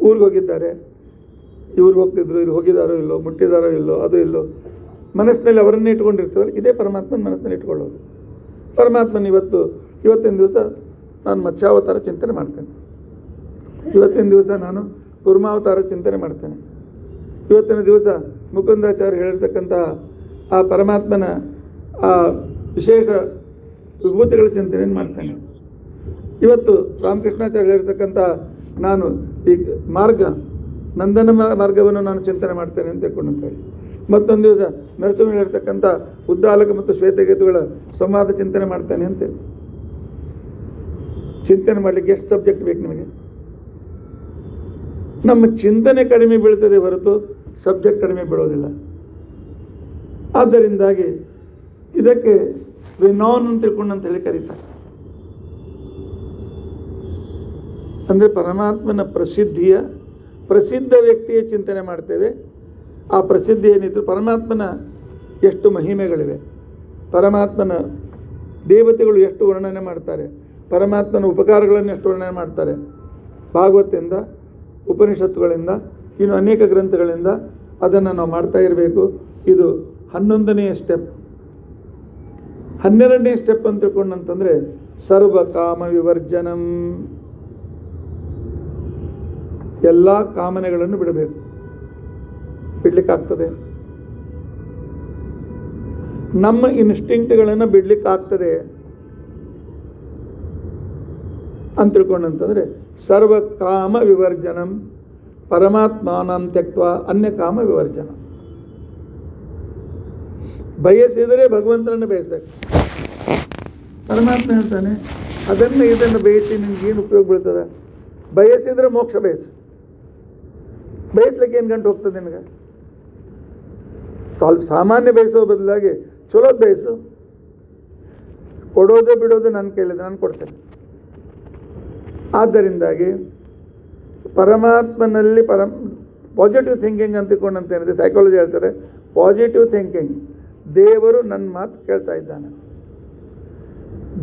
ಊರಿಗೆ ಹೋಗಿದ್ದಾರೆ, ಇವ್ರಿಗೆ ಹೋಗ್ತಿದ್ರು, ಇವ್ರು ಹೋಗಿದ್ದಾರೋ ಇಲ್ಲೋ, ಮುಟ್ಟಿದಾರೋ ಇಲ್ಲೋ, ಅದು ಇಲ್ಲೋ, ಮನಸ್ಸಿನಲ್ಲಿ ಅವರನ್ನೇ ಇಟ್ಕೊಂಡಿರ್ತೀವಲ್ಲ, ಇದೇ ಪರಮಾತ್ಮನ ಮನಸ್ಸಿನಲ್ಲಿ ಇಟ್ಕೊಳ್ಳೋದು. ಪರಮಾತ್ಮನ ಇವತ್ತಿನ ದಿವಸ ನಾನು ಮತ್ಸ್ಯಾವತಾರ ಚಿಂತನೆ ಮಾಡ್ತೇನೆ, ಇವತ್ತಿನ ದಿವಸ ನಾನು ಕುರ್ಮಾವತಾರ ಚಿಂತನೆ ಮಾಡ್ತೇನೆ, ಇವತ್ತಿನ ದಿವಸ ಮುಕುಂದಾಚಾರ್ಯ ಹೇಳಿರ್ತಕ್ಕಂಥ ಆ ಪರಮಾತ್ಮನ ಆ ವಿಶೇಷ ವಿಭೂತಿಗಳ ಚಿಂತನೆಯನ್ನು ಮಾಡ್ತೇನೆ. ಇವತ್ತು ರಾಮಕೃಷ್ಣಾಚಾರ್ಯ ಹೇಳಿರ್ತಕ್ಕಂಥ ನಾನು ಈ ನಂದನ ಮಾರ್ಗವನ್ನು ನಾನು ಚಿಂತನೆ ಮಾಡ್ತೇನೆ ಅಂತ ಹೇಳಿ. ಮತ್ತೊಂದು ದಿವಸ ನರಸಿಂಹ ಹೇಳಿರ್ತಕ್ಕಂಥ ಉದ್ದಾಲಕ ಮತ್ತು ಶ್ವೇತಗೇತುಗಳ ಸಂವಾದ ಚಿಂತನೆ ಮಾಡ್ತೇನೆ ಅಂತೇಳಿ. ಚಿಂತನೆ ಮಾಡಲಿಕ್ಕೆ ಎಷ್ಟು ಸಬ್ಜೆಕ್ಟ್ ಬೇಕು ನಿಮಗೆ? ನಮ್ಮ ಚಿಂತನೆ ಕಡಿಮೆ ಬೀಳ್ತದೆ ಹೊರತು ಸಬ್ಜೆಕ್ಟ್ ಕಡಿಮೆ ಬೀಳೋದಿಲ್ಲ. ಆದ್ದರಿಂದಾಗಿ ಇದಕ್ಕೆ ರಿನೌನ್ ಅಂತ ತಿಳ್ಕೊಂಡಂತ ಹೇಳಿ ಕರೀತಾರೆ. ಅಂದರೆ ಪರಮಾತ್ಮನ ಪ್ರಸಿದ್ಧ ವ್ಯಕ್ತಿಯ ಚಿಂತನೆ ಮಾಡ್ತೇವೆ. ಆ ಪ್ರಸಿದ್ಧಿ ಏನಿದ್ರು ಪರಮಾತ್ಮನ ಎಷ್ಟು ಮಹಿಮೆಗಳಿವೆ, ಪರಮಾತ್ಮನ ದೇವತೆಗಳು ಎಷ್ಟು ವರ್ಣನೆ ಮಾಡ್ತಾರೆ, ಪರಮಾತ್ಮನ ಉಪಕಾರಗಳನ್ನು ಎಷ್ಟು ವರ್ಣನೆ ಮಾಡ್ತಾರೆ. ಭಾಗವತದಿಂದ, ಉಪನಿಷತ್ತುಗಳಿಂದ, ಇನ್ನು ಅನೇಕ ಗ್ರಂಥಗಳಿಂದ ಅದನ್ನು ನಾವು ಮಾಡ್ತಾ ಇರಬೇಕು. ಇದು 11ನೇ ಸ್ಟೆಪ್. 12ನೇ ಸ್ಟೆಪ್ ಅಂತ ತಿಳ್ಕೊಂಡಂತಂದರೆ ಸರ್ವ ಕಾಮ ವಿವರ್ಜನಂ. ಎಲ್ಲ ಕಾಮನೆಗಳನ್ನು ಬಿಡಬೇಕು. ಬಿಡ್ಲಿಕ್ಕಾಗ್ತದೆ? ನಮ್ಮ ಇನ್ಸ್ಟಿಂಕ್ಟ್ಗಳನ್ನು ಬಿಡ್ಲಿಕ್ಕಾಗ್ತದೆ ಅಂತ ತಿಳ್ಕೊಂಡಂತಂದರೆ ಸರ್ವ ಕಾಮ ವಿವರ್ಜನಂ ಪರಮಾತ್ಮಾನಂ ತ್ಯಕ್ತ್ವ ಅನ್ಯ ಕಾಮ ವಿವರ್ಜನ. ಬಯಸಿದರೆ ಭಗವಂತನನ್ನು ಬಯಸಬೇಕು. ಪರಮಾತ್ಮ ಹೇಳ್ತಾನೆ ಅದನ್ನು ಇದನ್ನು ಬಯಸಿ ನಿನ್ಗೇನು ಉಪಯೋಗ ಬೀಳ್ತದೆ? ಬಯಸಿದರೆ ಮೋಕ್ಷ ಬಯಸು. ಬಯಸ್ಲಿಕ್ಕೆ ಏನು ಗಂಟು ಹೋಗ್ತದೆ ನಿನಗೆ? ಸ್ವಲ್ಪ ಸಾಮಾನ್ಯ ಬಯಸೋ ಬದಲಾಗಿ ಚಲೋದು ಬಯಸು. ಕೊಡೋದು ಬಿಡೋದು ನನ್ನ ಕೈಲಿದೆ, ನಾನು ಕೊಡ್ತೇನೆ. ಆದ್ದರಿಂದಾಗಿ ಪರಮಾತ್ಮನಲ್ಲಿ ಪಾಸಿಟಿವ್ ಥಿಂಕಿಂಗ್ ಅಂತಿಕೊಂಡಂತೇನಿದೆ, ಸೈಕಾಲಜಿ ಹೇಳ್ತಾರೆ ಪಾಸಿಟಿವ್ ಥಿಂಕಿಂಗ್. ದೇವರು ನನ್ನ ಮಾತು ಕೇಳ್ತಾ ಇದ್ದಾನೆ,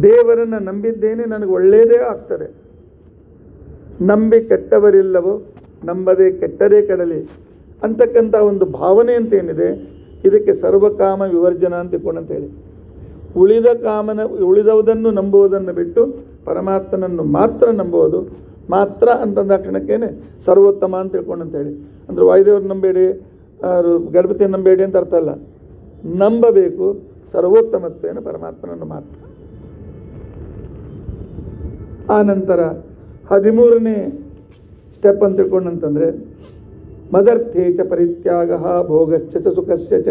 ದೇವರನ್ನು ನಂಬಿದ್ದೇನೆ, ನನಗೆ ಒಳ್ಳೆಯದೇ ಆಗ್ತದೆ. ನಂಬಿ ಕೆಟ್ಟವರಿಲ್ಲವೋ, ನಂಬದೆ ಕೆಟ್ಟರೇ ಕೆಡಲಿ ಅಂತಕ್ಕಂಥ ಒಂದು ಭಾವನೆ ಅಂತೇನಿದೆ, ಇದಕ್ಕೆ ಸರ್ವಕಾಮ ವಿವರ್ಜನ ಅಂತಿಕೊಂಡಂತೇಳಿ. ಉಳಿದವುದನ್ನು ನಂಬುವುದನ್ನು ಬಿಟ್ಟು ಪರಮಾತ್ಮನನ್ನು ಮಾತ್ರ ನಂಬುವುದು. ಮಾತ್ರ ಅಂತಂದ ಕ್ಷಣಕ್ಕೇನೆ ಸರ್ವೋತ್ತಮ ಅಂತ ತಿಳ್ಕೊಂಡಂತೇಳಿ. ಅಂದರೆ ವಾಯುದೇವ್ರನ್ನ ನಂಬೇಡಿ, ಗಣಪತಿಯನ್ನು ನಂಬೇಡಿ ಅಂತ ಅರ್ಥ ಅಲ್ಲ. ನಂಬಬೇಕು ಸರ್ವೋತ್ತಮತ್ವೇನ ಪರಮಾತ್ಮನನ್ನು ಮಾತ್ರ. ಆ ನಂತರ 13ನೇ ಸ್ಟೆಪ್ ಅಂತ ತಿಳ್ಕೊಂಡಂತಂದರೆ ಮದರ್ಥೇ ಚ ಪರಿತ್ಯಾಗ ಭೋಗಶ್ಚ ಚ ಸುಖಶ್ಚ ಚ.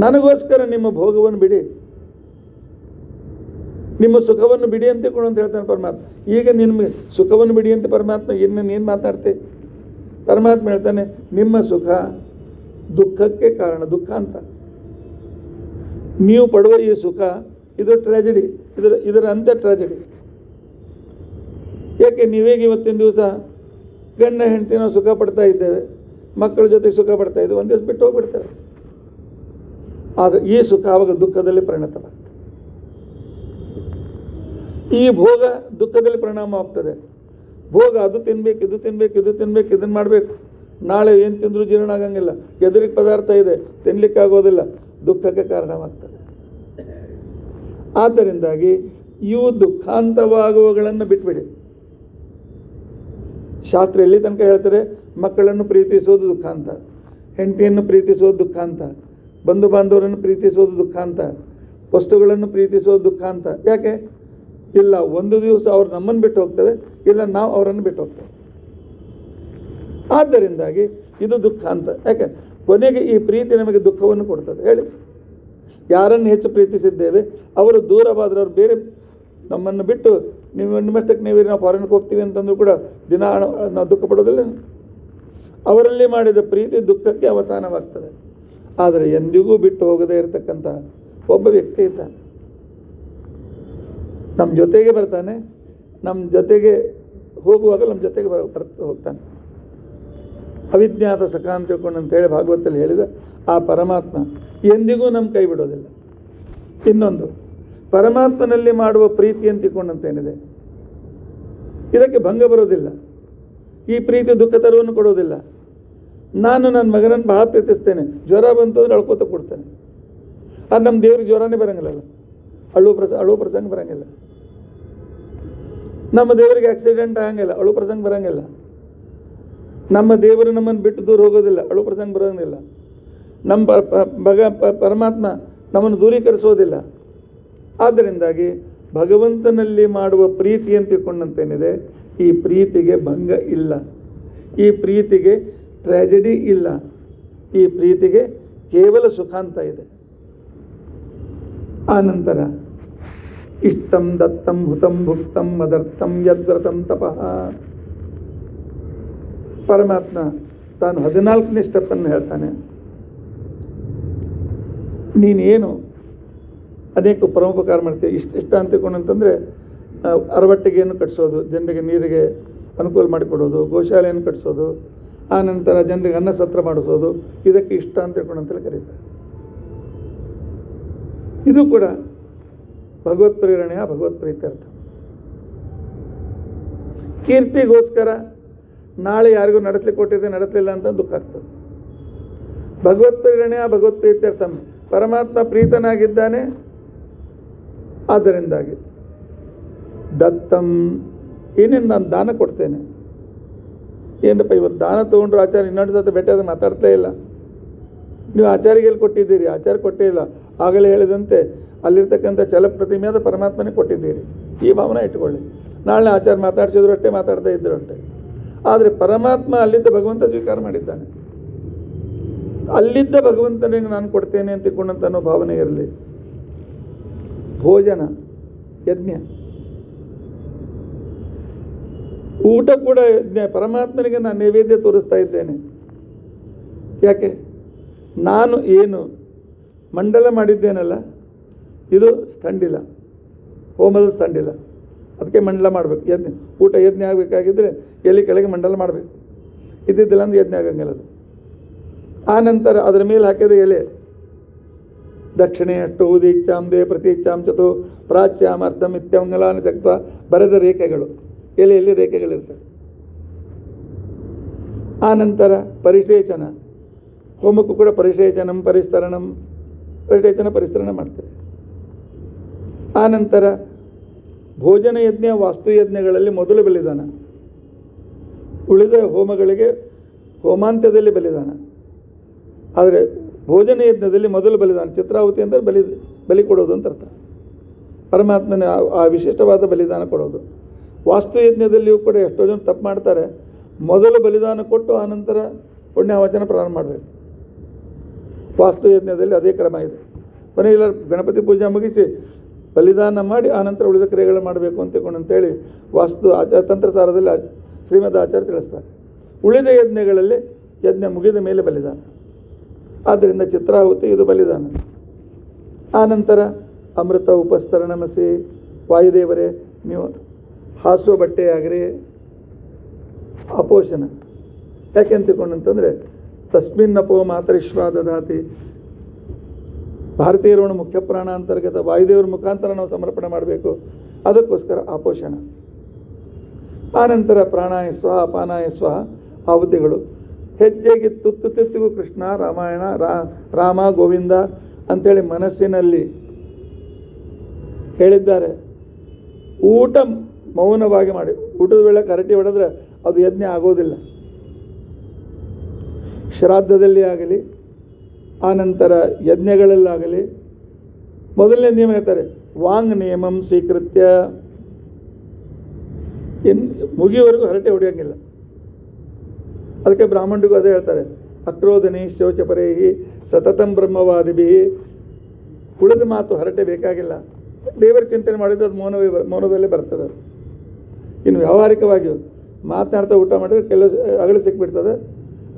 ನನಗೋಸ್ಕರ ನಿಮ್ಮ ಭೋಗವನ್ನು ಬಿಡಿ, ನಿಮ್ಮ ಸುಖವನ್ನು ಬಿಡಿ ಅಂತ ತಿಳ್ಕೊಂಡು ಅಂತ ಹೇಳ್ತಾನೆ ಪರಮಾತ್ಮ. ಈಗ ನಿಮಗೆ ಸುಖವನ್ನು ಬಿಡಿ ಅಂತ ಪರಮಾತ್ಮ ಏನು ಮಾತಾಡ್ತೆ? ಪರಮಾತ್ಮ ಹೇಳ್ತಾನೆ ನಿಮ್ಮ ಸುಖ ದುಃಖಕ್ಕೆ ಕಾರಣ, ದುಃಖ ಅಂತ. ನೀವು ಪಡುವ ಈ ಸುಖ ಇದು ಟ್ರ್ಯಾಜಿಡಿ, ಇದರ ಅಂತ್ಯ ಟ್ರ್ಯಾಜಿಡಿ. ಯಾಕೆ ನೀವೇಗ ಇವತ್ತಿನ ದಿವಸ ಗಂಡ ಹೆಂಡತಿ ನಾವು ಸುಖ ಪಡ್ತಾ ಇದ್ದೇವೆ, ಮಕ್ಕಳ ಜೊತೆ ಸುಖ ಪಡ್ತಾ ಇದ್ದೇವೆ, ಒಂದು ದಿವಸ ಬಿಟ್ಟು ಹೋಗ್ಬಿಡ್ತೇವೆ. ಆಗ ಈ ಸುಖ ಆವಾಗ ದುಃಖದಲ್ಲಿ ಪರಿಣತವಾಗ್ತದೆ. ಈ ಭೋಗ ದುಃಖದಲ್ಲಿ ಪರಿಣಾಮವಾಗ್ತದೆ. ಭೋಗ ಅದು ತಿನ್ಬೇಕು, ಇದು ತಿನ್ಬೇಕು, ಇದು ತಿನ್ಬೇಕು, ಇದನ್ನು ಮಾಡಬೇಕು. ನಾಳೆ ಏನು ತಿಂದರೂ ಜೀರ್ಣ ಆಗಂಗಿಲ್ಲ, ಎದುರಿಗೆ ಪದಾರ್ಥ ಇದೆ, ತಿನ್ನಲಿಕ್ಕಾಗೋದಿಲ್ಲ, ದುಃಖಕ್ಕೆ ಕಾರಣವಾಗ್ತದೆ. ಆದ್ದರಿಂದಾಗಿ ಇವು ದುಃಖಾಂತವಾಗುವಗಳನ್ನು ಬಿಟ್ಬಿಡಿ. ಶಾಸ್ತ್ರ ಎಲ್ಲಿ ತನಕ ಹೇಳ್ತಾರೆ, ಮಕ್ಕಳನ್ನು ಪ್ರೀತಿಸೋದು ದುಃಖ ಅಂತ, ಹೆಂಡತಿಯನ್ನು ಪ್ರೀತಿಸೋದು ದುಃಖ ಅಂತ, ಬಂಧು ಬಾಂಧವರನ್ನು ಪ್ರೀತಿಸೋದು ದುಃಖ ಅಂತ, ವಸ್ತುಗಳನ್ನು ಪ್ರೀತಿಸೋದು ದುಃಖ ಅಂತ. ಯಾಕೆ? ಇಲ್ಲ ಒಂದು ದಿವಸ ಅವ್ರು ನಮ್ಮನ್ನು ಬಿಟ್ಟು ಹೋಗ್ತೇವೆ, ಇಲ್ಲ ನಾವು ಅವರನ್ನು ಬಿಟ್ಟು ಹೋಗ್ತೇವೆ. ಆದ್ದರಿಂದಾಗಿ ಇದು ದುಃಖ ಅಂತ. ಯಾಕೆ? ಕೊನೆಗೆ ಈ ಪ್ರೀತಿ ನಮಗೆ ದುಃಖವನ್ನು ಕೊಡ್ತದೆ. ಹೇಳಿ, ಯಾರನ್ನು ಹೆಚ್ಚು ಪ್ರೀತಿಸಿದ್ದೇವೆ ಅವರು ದೂರವಾದರೆ, ಅವ್ರು ಬೇರೆ ನಮ್ಮನ್ನು ಬಿಟ್ಟು ನಿಮ್ಮಷ್ಟಕ್ಕೆ ನೀವು ನಾವು ಫಾರಿನ್ಗೆ ಹೋಗ್ತೀವಿ ಅಂತಂದ್ರೂ ಕೂಡ ದಿನ ನಾವು ದುಃಖ ಪಡೋದಿಲ್ಲ. ಅವರಲ್ಲಿ ಮಾಡಿದ ಪ್ರೀತಿ ದುಃಖಕ್ಕೆ ಅವಸಾನವಾಗ್ತದೆ. ಆದರೆ ಎಂದಿಗೂ ಬಿಟ್ಟು ಹೋಗದೇ ಇರತಕ್ಕಂಥ ಒಬ್ಬ ವ್ಯಕ್ತಿ ಇದ್ದಾನೆ, ನಮ್ಮ ಜೊತೆಗೆ ಬರ್ತಾನೆ, ನಮ್ಮ ಜೊತೆಗೆ ಹೋಗುವಾಗ ನಮ್ಮ ಜೊತೆಗೆ ಹೋಗ್ತಾನೆ. ಅವಿಜ್ಞಾತ ಸಖ ಅಂತ ತಿಳ್ಕೊಂಡು ಅಂತೇಳಿ ಭಾಗವತದಲ್ಲಿ ಹೇಳಿದ ಆ ಪರಮಾತ್ಮ ಎಂದಿಗೂ ನಮ್ಮ ಕೈ ಬಿಡೋದಿಲ್ಲ. ಇನ್ನೊಂದು, ಪರಮಾತ್ಮನಲ್ಲಿ ಮಾಡುವ ಪ್ರೀತಿ ಅಂತ ತಿಳ್ಕೊಂಡಂತೇನಿದೆ, ಇದಕ್ಕೆ ಭಂಗ ಬರೋದಿಲ್ಲ. ಈ ಪ್ರೀತಿ ದುಃಖ ತರುವನ್ನು ಕೊಡೋದಿಲ್ಲ. ನಾನು ನನ್ನ ಮಗನನ್ನು ಬಹಳ ಪ್ರೀತಿಸ್ತೇನೆ, ಜ್ವರ ಬಂತು ಅಂದರೆ ಅಳ್ಕೋತ ಕೊಡ್ತೇನೆ. ಅದು ನಮ್ಮ ದೇವ್ರಿಗೆ ಜ್ವರನೇ ಬರೋಂಗಿಲ್ಲ, ಅಳುವ ಪ್ರಸಂಗ ಬರೋಂಗಿಲ್ಲ. ನಮ್ಮ ದೇವರಿಗೆ ಆಕ್ಸಿಡೆಂಟ್ ಆಗಂಗಿಲ್ಲ, ಅಳು ಪ್ರಸಂಗ ಬರೋಂಗಿಲ್ಲ. ನಮ್ಮ ದೇವರು ನಮ್ಮನ್ನು ಬಿಟ್ಟು ದೂರ ಹೋಗೋದಿಲ್ಲ, ಅಳು ಪ್ರಸಂಗ ಬರೋಂಗಿಲ್ಲ. ನಮ್ಮ ಪರಮಾತ್ಮ ನಮ್ಮನ್ನು ದೂರೀಕರಿಸೋದಿಲ್ಲ. ಆದ್ದರಿಂದಾಗಿ ಭಗವಂತನಲ್ಲಿ ಮಾಡುವ ಪ್ರೀತಿ ಅಂತ ತಿಳ್ಕೊಂಡಂತೇನಿದೆ, ಈ ಪ್ರೀತಿಗೆ ಭಂಗ ಇಲ್ಲ, ಈ ಪ್ರೀತಿಗೆ ಟ್ರ್ಯಾಜಿಡಿ ಇಲ್ಲ, ಈ ಪ್ರೀತಿಗೆ ಕೇವಲ ಸುಖಾಂತ ಇದೆ. ಆನಂತರ ಇಷ್ಟಂ ದತ್ತಂ ಹುತಂ ಭುಕ್ತಂ ಮದರ್ಥಂ ಯದ್ವ್ರತಂ ತಪಃ. ಪರಮಾತ್ಮ ತಾನು 14ನೇ ಸ್ಟೆಪ್ಪನ್ನು ಹೇಳ್ತಾನೆ. ನೀನೇನು ಅನೇಕ ಪರೋಪಕಾರ ಮಾಡ್ತೀವಿ, ಇಷ್ಟ ಅಂತ ತಿಳ್ಕೊಂಡಂತಂದರೆ ಅರವಟ್ಟಿಗೆಯನ್ನು ಕಟ್ಟಿಸೋದು, ಜನರಿಗೆ ನೀರಿಗೆ ಅನುಕೂಲ ಮಾಡಿಕೊಡೋದು, ಗೋಶಾಲೆಯನ್ನು ಕಟ್ಟಿಸೋದು, ಆನಂತರ ಜನರಿಗೆ ಅನ್ನ ಸತ್ರ ಮಾಡಿಸೋದು, ಇದಕ್ಕೆ ಇಷ್ಟ ಅಂತ ತಿಳ್ಕೊಂಡಂತೇಳಿ ಕರೀತಾರೆ. ಇದು ಕೂಡ ಭಗವತ್ ಪ್ರೇರಣೆಯ ಭಗವತ್ ಪ್ರೀತ್ಯರ್ಥ. ಕೀರ್ತಿಗೋಸ್ಕರ ನಾಳೆ ಯಾರಿಗೂ ನಡೆಸಲಿಕ್ಕೆ ಕೊಟ್ಟಿದ್ದೆ, ನಡೆಸಲಿಲ್ಲ ಅಂತ ದುಃಖ ಆಗ್ತದೆ. ಭಗವತ್ ಪ್ರೇರಣೆಯ ಭಗವತ್ ಪ್ರೀತ್ಯರ್ಥ ಪರಮಾತ್ಮ ಪ್ರೀತನಾಗಿದ್ದಾನೆ. ಆದ್ದರಿಂದಾಗಿ ದತ್ತಂ, ಏನೇನು ನಾನು ದಾನ ಕೊಡ್ತೇನೆ. ಏನಪ್ಪ ಇವತ್ತು ದಾನ ತೊಗೊಂಡ್ರು ಆಚಾರ್ಯ ಇನ್ನೊಂದು ಸತ ಭೇಟಿಯಾದ ಮಾತಾಡ್ತಾ ಇಲ್ಲ. ನೀವು ಆಚಾರ್ಯಗೆಲ್ಲಿ ಕೊಟ್ಟಿದ್ದೀರಿ? ಆಚಾರ್ಯ ಕೊಟ್ಟೇ ಇಲ್ಲ. ಆಗಲೇ ಹೇಳಿದಂತೆ ಅಲ್ಲಿರ್ತಕ್ಕಂಥ ಪ್ರತಿಮೆಯಾದ ಪರಮಾತ್ಮನೇ ಕೊಟ್ಟಿದ್ದೀರಿ. ಈ ಭಾವನೆ ಇಟ್ಕೊಳ್ಳಿ. ನಾಳೆ ಆಚಾರ್ಯ ಮಾತಾಡ್ಸಿದ್ರು ಅಷ್ಟೇ, ಮಾತಾಡ್ತಾ ಇದ್ರು ಅಷ್ಟೇ. ಆದರೆ ಪರಮಾತ್ಮ ಅಲ್ಲಿದ್ದ ಭಗವಂತ ಸ್ವೀಕಾರ ಮಾಡಿದ್ದಾನೆ. ಅಲ್ಲಿದ್ದ ಭಗವಂತನಿಗೆ ನಾನು ಕೊಡ್ತೇನೆ ಅಂತ ತಿಳ್ಕೊಂಡಂತ ಅನ್ನೋ ಭಾವನೆ ಇರಲಿ. ಭೋಜನ, ಯಜ್ಞ, ಊಟ ಕೂಡ ಯಜ್ಞ. ಪರಮಾತ್ಮನಿಗೆ ನಾನು ನೈವೇದ್ಯ ತೋರಿಸ್ತಾ ಇದ್ದೇನೆ. ಯಾಕೆ? ನಾನು ಏನು ಮಂಡಲ ಮಾಡಿದ್ದೇನಲ್ಲ, ಇದು ಸ್ತಂಡಿಲ, ಹೋಮದ ಸ್ತಂಡಿಲ. ಅದಕ್ಕೆ ಮಂಡಲ ಮಾಡಬೇಕು. ಯಜ್ಞ, ಊಟ ಯಜ್ಞ ಆಗಬೇಕಾಗಿದ್ದರೆ ಎಲೆ ಕೆಳಗೆ ಮಂಡಲ ಮಾಡಬೇಕು. ಇದ್ದಿದ್ದಿಲ್ಲ ಅಂದ್ರೆ ಯಜ್ಞ ಆಗಂಗಿಲ್ಲ ಅದು. ಆ ನಂತರ ಅದರ ಮೇಲೆ ಹಾಕಿದ ಎಲೆ ದಕ್ಷಿಣೆ ಅಷ್ಟು ಉದೀಚ್ಛಾಂ ದೇ ಪ್ರತೀಚ್ಛಾಂ ಚತೋ ಪ್ರಾಚ್ಯಾಂ ಅರ್ಧಂ ಇತ್ಯಂಗಲಾನ ತಕ್ವ ಬರೆದ ರೇಖೆಗಳು, ಎಲೆಯಲ್ಲಿ ರೇಖೆಗಳಿರ್ತವೆ. ಆ ನಂತರ ಪರಿಶೇಚನ, ಹೋಮಕ್ಕೂ ಕೂಡ ಪರಿಶೇಚನಂ ಪರಿಸ್ತರಣಂ, ಪರಿಶೇಚನ ಪರಿಸ್ತರಣ ಮಾಡ್ತೇವೆ. ಆ ನಂತರ ಭೋಜನ ಯಜ್ಞ ವಾಸ್ತುಯಜ್ಞಗಳಲ್ಲಿ ಮೊದಲು ಬಲಿದಾನ, ಉಳಿದ ಹೋಮಗಳಿಗೆ ಹೋಮಾಂತ್ಯದಲ್ಲಿ ಬಲಿದಾನ. ಆದರೆ ಭೋಜನ ಯಜ್ಞದಲ್ಲಿ ಮೊದಲು ಬಲಿದಾನ. ಚಿತ್ರಾಹುತಿ ಅಂದರೆ ಬಲಿ ಕೊಡೋದು ಅಂತ ಅರ್ಥ. ಪರಮಾತ್ಮನ ಆ ವಿಶಿಷ್ಟವಾದ ಬಲಿದಾನ ಕೊಡೋದು. ವಾಸ್ತುಯಜ್ಞದಲ್ಲಿಯೂ ಕೂಡ ಎಷ್ಟೋ ಜನ ತಪ್ಪು ಮಾಡ್ತಾರೆ. ಮೊದಲು ಬಲಿದಾನ ಕೊಟ್ಟು ಆನಂತರ ಪುಣ್ಯಾವಚನ ಪ್ರಾರಂಭ ಮಾಡಬೇಕು. ವಾಸ್ತುಯಜ್ಞದಲ್ಲಿ ಅದೇ ಕ್ರಮ ಇದೆ. ಕೊನೆಗೆಲ್ಲ ಗಣಪತಿ ಪೂಜೆ ಮುಗಿಸಿ ಬಲಿದಾನ ಮಾಡಿ ಆನಂತರ ಉಳಿದ ಕ್ರಿಯೆಗಳು ಮಾಡಬೇಕು ಅಂತೇಳಿ ವಾಸ್ತು ತಂತ್ರಸಾರದಲ್ಲಿ ಶ್ರೀಮದ್ ಆಚಾರ್ಯ ತಿಳಿಸ್ತಾರೆ. ಉಳಿದ ಯಜ್ಞಗಳಲ್ಲಿ ಯಜ್ಞ ಮುಗಿದ ಮೇಲೆ ಬಲಿದಾನ. ಆದ್ದರಿಂದ ಚಿತ್ರಾಹುತಿ ಇದು ಬಲಿದಾನ. ಆನಂತರ ಅಮೃತ ಉಪಸ್ತರಣಮಸಿ, ವಾಯುದೇವರೇ ನೀವು ಹಾಸುವ ಬಟ್ಟೆಯಾಗ್ರಿ. ಅಪೋಷಣ ಯಾಕೆ ಅಂತಿಕೊಂಡಂತಂದರೆ ತಸ್ಮಿನ್ನಪೋ ಮಾತರಿಶ್ವಾ ದದಾತಿ, ಭಾರತೀಯರವಣ ಮುಖ್ಯ ಪ್ರಾಣ ಅಂತರ್ಗತ ವಾಯುದೇವರ ಮುಖಾಂತರ ನಾವು ಸಮರ್ಪಣೆ ಮಾಡಬೇಕು. ಅದಕ್ಕೋಸ್ಕರ ಅಪೋಷಣ. ಆನಂತರ ಪ್ರಾಣಾಯ ಸ್ವಹ ಅಪಾನಾಯ ಸ್ವಹ ಆಹುತಿಗಳು. ಹೆಜ್ಜೆಗೆ ತುತ್ತಿಗೂ ಕೃಷ್ಣ, ರಾಮಾಯಣ, ರಾಮ, ಗೋವಿಂದ ಅಂಥೇಳಿ ಮನಸ್ಸಿನಲ್ಲಿ ಹೇಳಿದ್ದಾರೆ. ಊಟ ಮೌನವಾಗಿ ಮಾಡಿ. ಊಟದ ವೇಳೆ ಹರಟೆ ಹೊಡೆದ್ರೆ ಅದು ಯಜ್ಞ ಆಗೋದಿಲ್ಲ. ಶ್ರಾದ್ದದಲ್ಲಿ ಆಗಲಿ, ಆನಂತರ ಯಜ್ಞಗಳಲ್ಲಾಗಲಿ ಮೊದಲನೇ ನಿಯಮ ಹೇಳ್ತಾರೆ, ವಾಂಗ್ ನಿಯಮಂ ಸ್ವೀಕೃತ್ಯ. ಮುಗಿಯವರೆಗೂ ಹರಟೆ ಹೊಡೆಯೋಂಗಿಲ್ಲ. ಅದಕ್ಕೆ ಬ್ರಾಹ್ಮಣರಿಗೂ ಅದೇ ಹೇಳ್ತಾರೆ, ಅಕ್ರೋಧನಿ ಶೌಚಪರೇಹಿ ಸತತಂ ಬ್ರಹ್ಮವಾದಿಭಿ. ಉಳಿದ ಮಾತು ಹರಟೆ ಬೇಕಾಗಿಲ್ಲ. ದೇವರ ಚಿಂತನೆ ಮಾಡಿದ್ರೆ ಅದು ಮೌನದಲ್ಲೇ ಬರ್ತದೆ. ಇನ್ನು ವ್ಯಾವಹಾರಿಕವಾಗಿ ಮಾತನಾಡ್ತಾ ಊಟ ಮಾಡಿದ್ರೆ ಕೆಲವು ಅಗಲು ಸಿಕ್ಬಿಡ್ತದೆ.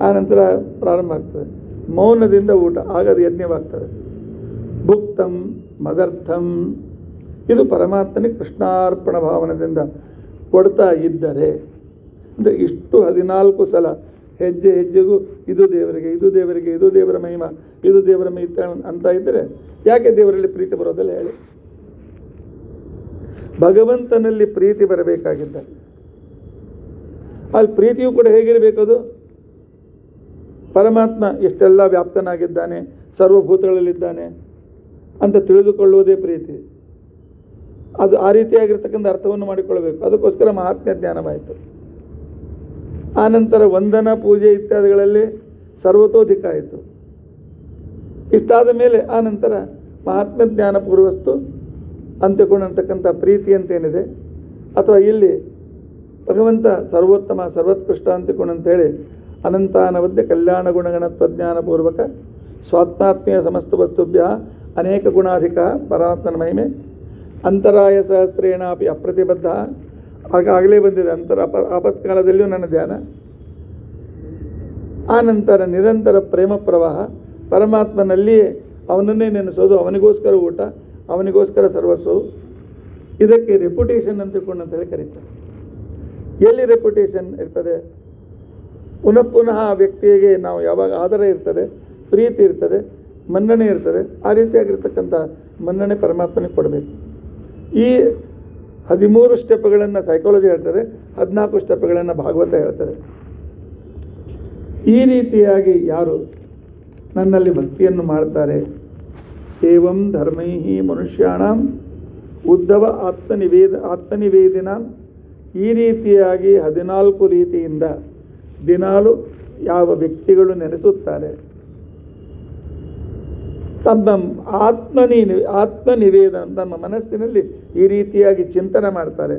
ಆನಂತರ ಪ್ರಾರಂಭ ಆಗ್ತದೆ. ಮೌನದಿಂದ ಊಟ, ಆಗ ಅದು ಯಜ್ಞವಾಗ್ತದೆ. ಭುಕ್ತಂ ಮದರ್ಥಂ, ಇದು ಪರಮಾತ್ಮನಿಗೆ ಕೃಷ್ಣಾರ್ಪಣ ಭಾವನದಿಂದ ಕೊಡ್ತಾ ಇದ್ದರೆ, ಅಂದರೆ ಇಷ್ಟು 14 ಸಲ ಹೆಜ್ಜೆ ಹೆಜ್ಜೆಗೂ ಇದು ದೇವರಿಗೆ, ಇದು ದೇವರಿಗೆ, ಇದು ದೇವರ ಮಹಿಮ, ಇದು ದೇವರ ಮಹಿತ ಅಂತ ಇದ್ದರೆ ಯಾಕೆ ದೇವರಲ್ಲಿ ಪ್ರೀತಿ ಬರೋದಲ್ಲ ಹೇಳಿ? ಭಗವಂತನಲ್ಲಿ ಪ್ರೀತಿ ಬರಬೇಕಾಗಿದ್ದರೆ ಅಲ್ಲಿ ಪ್ರೀತಿಯೂ ಕೂಡ ಹೇಗಿರಬೇಕದು? ಪರಮಾತ್ಮ ಎಷ್ಟೆಲ್ಲ ವ್ಯಾಪ್ತನಾಗಿದ್ದಾನೆ, ಸರ್ವಭೂತಗಳಲ್ಲಿದ್ದಾನೆ ಅಂತ ತಿಳಿದುಕೊಳ್ಳುವುದೇ ಪ್ರೀತಿ. ಅದು ಆ ರೀತಿಯಾಗಿರ್ತಕ್ಕಂಥ ಅರ್ಥವನ್ನು ಮಾಡಿಕೊಳ್ಳಬೇಕು. ಅದಕ್ಕೋಸ್ಕರ ಮಹಾತ್ಮ್ಯ ಜ್ಞಾನವಾಯಿತು. ಆನಂತರ ವಂದನ, ಪೂಜೆ ಇತ್ಯಾದಿಗಳಲ್ಲಿ ಸರ್ವತೋಧಿಕ ಆಯಿತು. ಇಷ್ಟಾದ ಮೇಲೆ ಆನಂತರ ಮಹಾತ್ಮ್ಯ ಜ್ಞಾನ ಪೂರ್ವಸ್ತು ಅಂತ್ಯಕೊಂಡಂತಕ್ಕಂಥ ಪ್ರೀತಿ ಅಂತೇನಿದೆ, ಅಥವಾ ಇಲ್ಲಿ ಭಗವಂತ ಸರ್ವೋತ್ತಮ ಸರ್ವೋತ್ಕೃಷ್ಟ ಅಂತ್ಯಕೊಂಡಂತೇಳಿ ಅನಂತಾನವದ್ಯ ಕಲ್ಯಾಣ ಗುಣಗಣತ್ವಜ್ಞಾನಪೂರ್ವಕ ಸ್ವಾತ್ಮಾತ್ಮೀಯ ಸಮಸ್ತ ವಸ್ತುಭ್ಯ ಅನೇಕ ಗುಣಾಧಿಕ ಪರಮಾತ್ಮನ ಮಹಿಮೆ ಅಂತರಾಯ ಸಹಸ್ರೇಣ ಅಪಿ ಅಪ್ರತಿಬದ್ಧ. ಆಗಲೇ ಬಂದಿದೆ ಆಪತ್ಕಾಲದಲ್ಲಿಯೂ ನನ್ನ ಧ್ಯಾನ. ಆನಂತರ ನಿರಂತರ ಪ್ರೇಮ ಪ್ರವಾಹ, ಪರಮಾತ್ಮನಲ್ಲಿಯೇ ಅವನನ್ನೇ ನೆನೆಸೋದು, ಅವನಿಗೋಸ್ಕರ ಊಟ, ಅವನಿಗೋಸ್ಕರ ಸರ್ವಸ್ವವು. ಇದಕ್ಕೆ ರೆಪ್ಯುಟೇಷನ್ ಅಂತ ಹೇಳಿ ಕರೀತಾರೆ. ಎಲ್ಲಿ ರೆಪ್ಯುಟೇಷನ್ ಇರ್ತದೆ? ಪುನಃ ಪುನಃ ಆ ವ್ಯಕ್ತಿಗೆ ನಾವು ಯಾವಾಗ ಆದರ ಇರ್ತದೆ, ಪ್ರೀತಿ ಇರ್ತದೆ, ಮನ್ನಣೆ ಇರ್ತದೆ, ಆ ರೀತಿಯಾಗಿರ್ತಕ್ಕಂಥ ಮನ್ನಣೆ ಪರಮಾತ್ಮನಿಗೆ ಕೊಡಬೇಕು. ಈ 13 ಸ್ಟೆಪ್ಗಳನ್ನು ಸೈಕಾಲಜಿ ಹೇಳ್ತಾರೆ, 14 ಸ್ಟೆಪ್ಗಳನ್ನು ಭಾಗವತ ಹೇಳ್ತಾರೆ. ಈ ರೀತಿಯಾಗಿ ಯಾರು ನನ್ನಲ್ಲಿ ಭಕ್ತಿಯನ್ನು ಮಾಡ್ತಾರೆ ಏವಂ ಧರ್ಮೈ ಮನುಷ್ಯಾಣಂ ಉದ್ಧವ ಆತ್ಮನಿವೇದಿನ ಈ ರೀತಿಯಾಗಿ 14 ರೀತಿಯಿಂದ ದಿನಾಲು ಯಾವ ವ್ಯಕ್ತಿಗಳು ನೆನೆಸುತ್ತಾರೆ, ತಮ್ಮ ಆತ್ಮನಿವೇದನ ತಮ್ಮ ಮನಸ್ಸಿನಲ್ಲಿ ಈ ರೀತಿಯಾಗಿ ಚಿಂತನೆ ಮಾಡ್ತಾರೆ,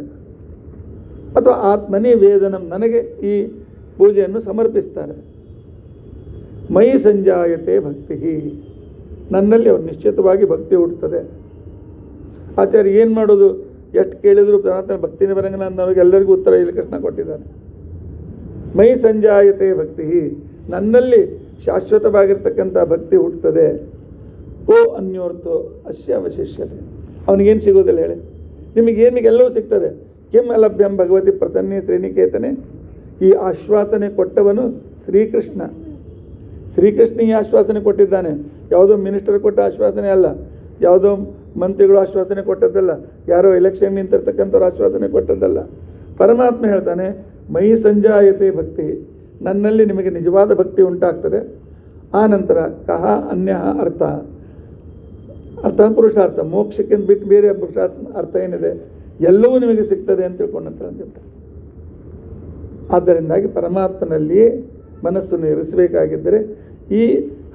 ಅಥವಾ ಆತ್ಮನಿವೇದನಂ ನನಗೆ ಈ ಪೂಜೆಯನ್ನು ಸಮರ್ಪಿಸ್ತಾರೆ. ಮೈ ಸಂಜಾಯತೆ ಭಕ್ತಿ, ನನ್ನಲ್ಲಿ ಅವ್ರು ನಿಶ್ಚಿತವಾಗಿ ಭಕ್ತಿ ಹುಟ್ಟುತ್ತದೆ. ಆಚಾರ್ಯ ಏನು ಮಾಡೋದು, ಎಷ್ಟು ಕೇಳಿದ್ರು ಸನಾತನ ಭಕ್ತಿನೇ ಬರಂಗಿಲ್ಲ ಅನ್ನೋರಿಗೆ ಎಲ್ಲರಿಗೂ ಉತ್ತರ ಇಲ್ಲಿ ಕೃಷ್ಣ ಕೊಟ್ಟಿದ್ದಾನೆ. ಮೈ ಸಂಜಾಯತೆ ಭಕ್ತಿ, ನನ್ನಲ್ಲಿ ಶಾಶ್ವತವಾಗಿರ್ತಕ್ಕಂಥ ಭಕ್ತಿ ಹುಟ್ಟುತ್ತದೆ. ಓ ಅನ್ಯೋರ್ಥೋ ಅಸ್ಯ ಅವಶಿಷ್ಯತೆ, ಅವನಿಗೇನು ಸಿಗೋದಿಲ್ಲ ಹೇಳಿ, ನಿಮಗೆಲ್ಲವೂ ಸಿಗ್ತದೆ. ಕಿಂ ಅಲಭ್ಯಂ ಭಗವತಿ ಪ್ರಸನ್ನೇ ಶ್ರೇಣಿಕೇತನೆ, ಈ ಆಶ್ವಾಸನೆ ಕೊಟ್ಟವನು ಶ್ರೀಕೃಷ್ಣ. ಶ್ರೀಕೃಷ್ಣ ಈ ಆಶ್ವಾಸನೆ ಕೊಟ್ಟಿದ್ದಾನೆ, ಯಾವುದೋ ಮಿನಿಸ್ಟರ್ ಕೊಟ್ಟ ಆಶ್ವಾಸನೆ ಅಲ್ಲ, ಯಾವುದೋ ಮಂತ್ರಿಗಳು ಆಶ್ವಾಸನೆ ಕೊಟ್ಟದ್ದಲ್ಲ, ಯಾರೋ ಎಲೆಕ್ಷನ್ ನಿಂತಿರ್ತಕ್ಕಂಥವ್ರು ಆಶ್ವಾಸನೆ ಕೊಟ್ಟದ್ದಲ್ಲ. ಪರಮಾತ್ಮ ಹೇಳ್ತಾನೆ ಮೈ ಸಂಜಾಯತೆ ಭಕ್ತಿ, ನನ್ನಲ್ಲಿ ನಿಮಗೆ ನಿಜವಾದ ಭಕ್ತಿ ಉಂಟಾಗ್ತದೆ. ಆ ನಂತರ ಕಹ ಅನ್ಯ ಅರ್ಥ ಪುರುಷಾರ್ಥ, ಮೋಕ್ಷಕ್ಕಿಂತ ಬಿಟ್ಟು ಬೇರೆ ಅರ್ಥ ಏನಿದೆ, ಎಲ್ಲವೂ ನಿಮಗೆ ಸಿಗ್ತದೆ ಅಂತ ತಿಳ್ಕೊಂಡಂತ. ಆದ್ದರಿಂದಾಗಿ ಪರಮಾತ್ಮನಲ್ಲಿಯೇ ಮನಸ್ಸನ್ನು ಇರಿಸಬೇಕಾಗಿದ್ದರೆ ಈ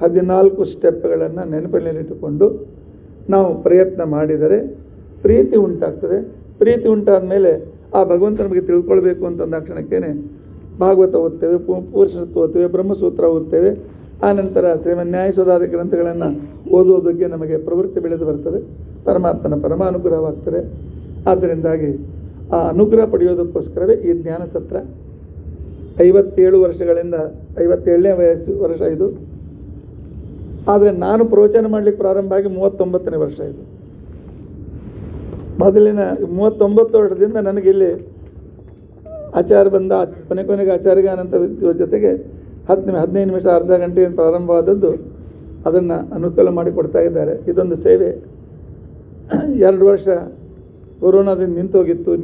14 ಸ್ಟೆಪ್ಗಳನ್ನು ನೆನಪಿನಲ್ಲಿಟ್ಟುಕೊಂಡು ನಾವು ಪ್ರಯತ್ನ ಮಾಡಿದರೆ ಪ್ರೀತಿ ಉಂಟಾಗ್ತದೆ. ಪ್ರೀತಿ ಉಂಟಾದ ಮೇಲೆ ಆ ಭಗವಂತನ ಬಗ್ಗೆ ತಿಳ್ಕೊಳ್ಬೇಕು ಅಂತಂದ ಕ್ಷಣಕ್ಕೇನೆ ಭಾಗವತ ಓದ್ತೇವೆ, ಪುರುಷತ್ವ ಓದ್ತೇವೆ, ಬ್ರಹ್ಮಸೂತ್ರ ಓದ್ತೇವೆ. ಆನಂತರ ಶ್ರೀಮನ್ಯಾಯಸೋದಾದಿ ಗ್ರಂಥಗಳನ್ನು ಓದುವುದಕ್ಕೆ ನಮಗೆ ಪ್ರವೃತ್ತಿ ಬೆಳೆದು ಬರ್ತದೆ. ಪರಮಾತ್ಮನ ಪರಮಾನುಗ್ರಹವಾಗ್ತದೆ. ಆದ್ದರಿಂದಾಗಿ ಆ ಅನುಗ್ರಹ ಪಡೆಯೋದಕ್ಕೋಸ್ಕರವೇ ಈ ಜ್ಞಾನ ಸತ್ರ. 57 ವರ್ಷಗಳಿಂದ 57ನೇ ವರ್ಷ ಇದು. ಆದರೆ ನಾನು ಪ್ರವಚನ ಮಾಡಲಿಕ್ಕೆ ಪ್ರಾರಂಭ ಆಗಿ 39ನೇ ವರ್ಷ ಇದು. ಮೊದಲಿನ 39 ವರ್ಷದಿಂದ ನನಗಿಲ್ಲಿ ಆಚಾರ ಬಂದ, ಕೊನೆಗೆ ಆಚಾರ್ಯಗಾನಂತ ಜೊತೆಗೆ 15 ನಿಮಿಷ ಅರ್ಧ ಗಂಟೆ ಪ್ರಾರಂಭವಾದದ್ದು ಅದನ್ನು ಅನುಕೂಲ ಮಾಡಿಕೊಡ್ತಾ ಇದ್ದಾರೆ. ಇದೊಂದು ಸೇವೆ. 2 ವರ್ಷ ಕೊರೋನಾದಿಂದ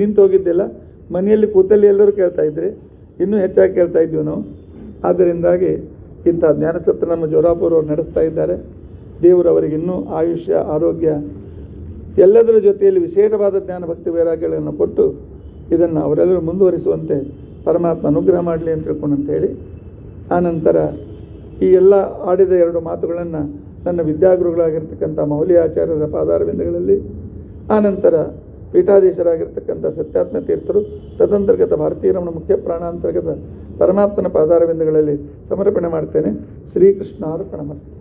ನಿಂತೋಗಿದ್ದಿಲ್ಲ, ಮನೆಯಲ್ಲಿ ಕೂತಲ್ಲಿ ಎಲ್ಲರೂ ಕೇಳ್ತಾ ಇದ್ರಿ, ಇನ್ನೂ ಹೆಚ್ಚಾಗಿ ಕೇಳ್ತಾ ಇದ್ವಿ ನಾವು. ಆದ್ದರಿಂದಾಗಿ ಇಂಥ ಜ್ಞಾನಸತ್ರ ನಮ್ಮ ಜೋರಾಪುರವರು ನಡೆಸ್ತಾ ಇದ್ದಾರೆ. ದೇವರು ಅವರಿಗೆ ಇನ್ನೂ ಆಯುಷ್ಯ, ಆರೋಗ್ಯ ಎಲ್ಲದರ ಜೊತೆಯಲ್ಲಿ ವಿಶೇಷವಾದ ಜ್ಞಾನ ಭಕ್ತಿ ವೈರಾಗ್ಯಗಳನ್ನು ಕೊಟ್ಟು ಇದನ್ನು ಅವರೆಲ್ಲರೂ ಮುಂದುವರಿಸುವಂತೆ ಪರಮಾತ್ಮ ಅನುಗ್ರಹ ಮಾಡಲಿ ಅಂತ ತಿಳ್ಕೊಂಡಂತ ಹೇಳಿ, ಆನಂತರ ಈ ಎಲ್ಲ ಆಡಿದ 2 ಮಾತುಗಳನ್ನು ನನ್ನ ವಿದ್ಯಾಗುರುಗಳಾಗಿರ್ತಕ್ಕಂಥ ಮೌಲ್ಯ ಆಚಾರ್ಯರ ಪಾದಾರವಿಂದಗಳಲ್ಲಿ, ಆನಂತರ ಪೀಠಾಧೀಶರಾಗಿರ್ತಕ್ಕಂಥ ಸತ್ಯಾತ್ಮ ತೀರ್ಥರು, ತದಂತರ್ಗತ ಭಾರತೀಯ ರಮಣ ಮುಖ್ಯ ಪ್ರಾಣಾಂತರ್ಗತ ಪರಮಾತ್ಮನ ಪಾದಾರವಿಂದಗಳಲ್ಲಿ ಸಮರ್ಪಣೆ ಮಾಡ್ತೇನೆ. ಶ್ರೀಕೃಷ್ಣಾರ್ಪಣಮಸ್ತು.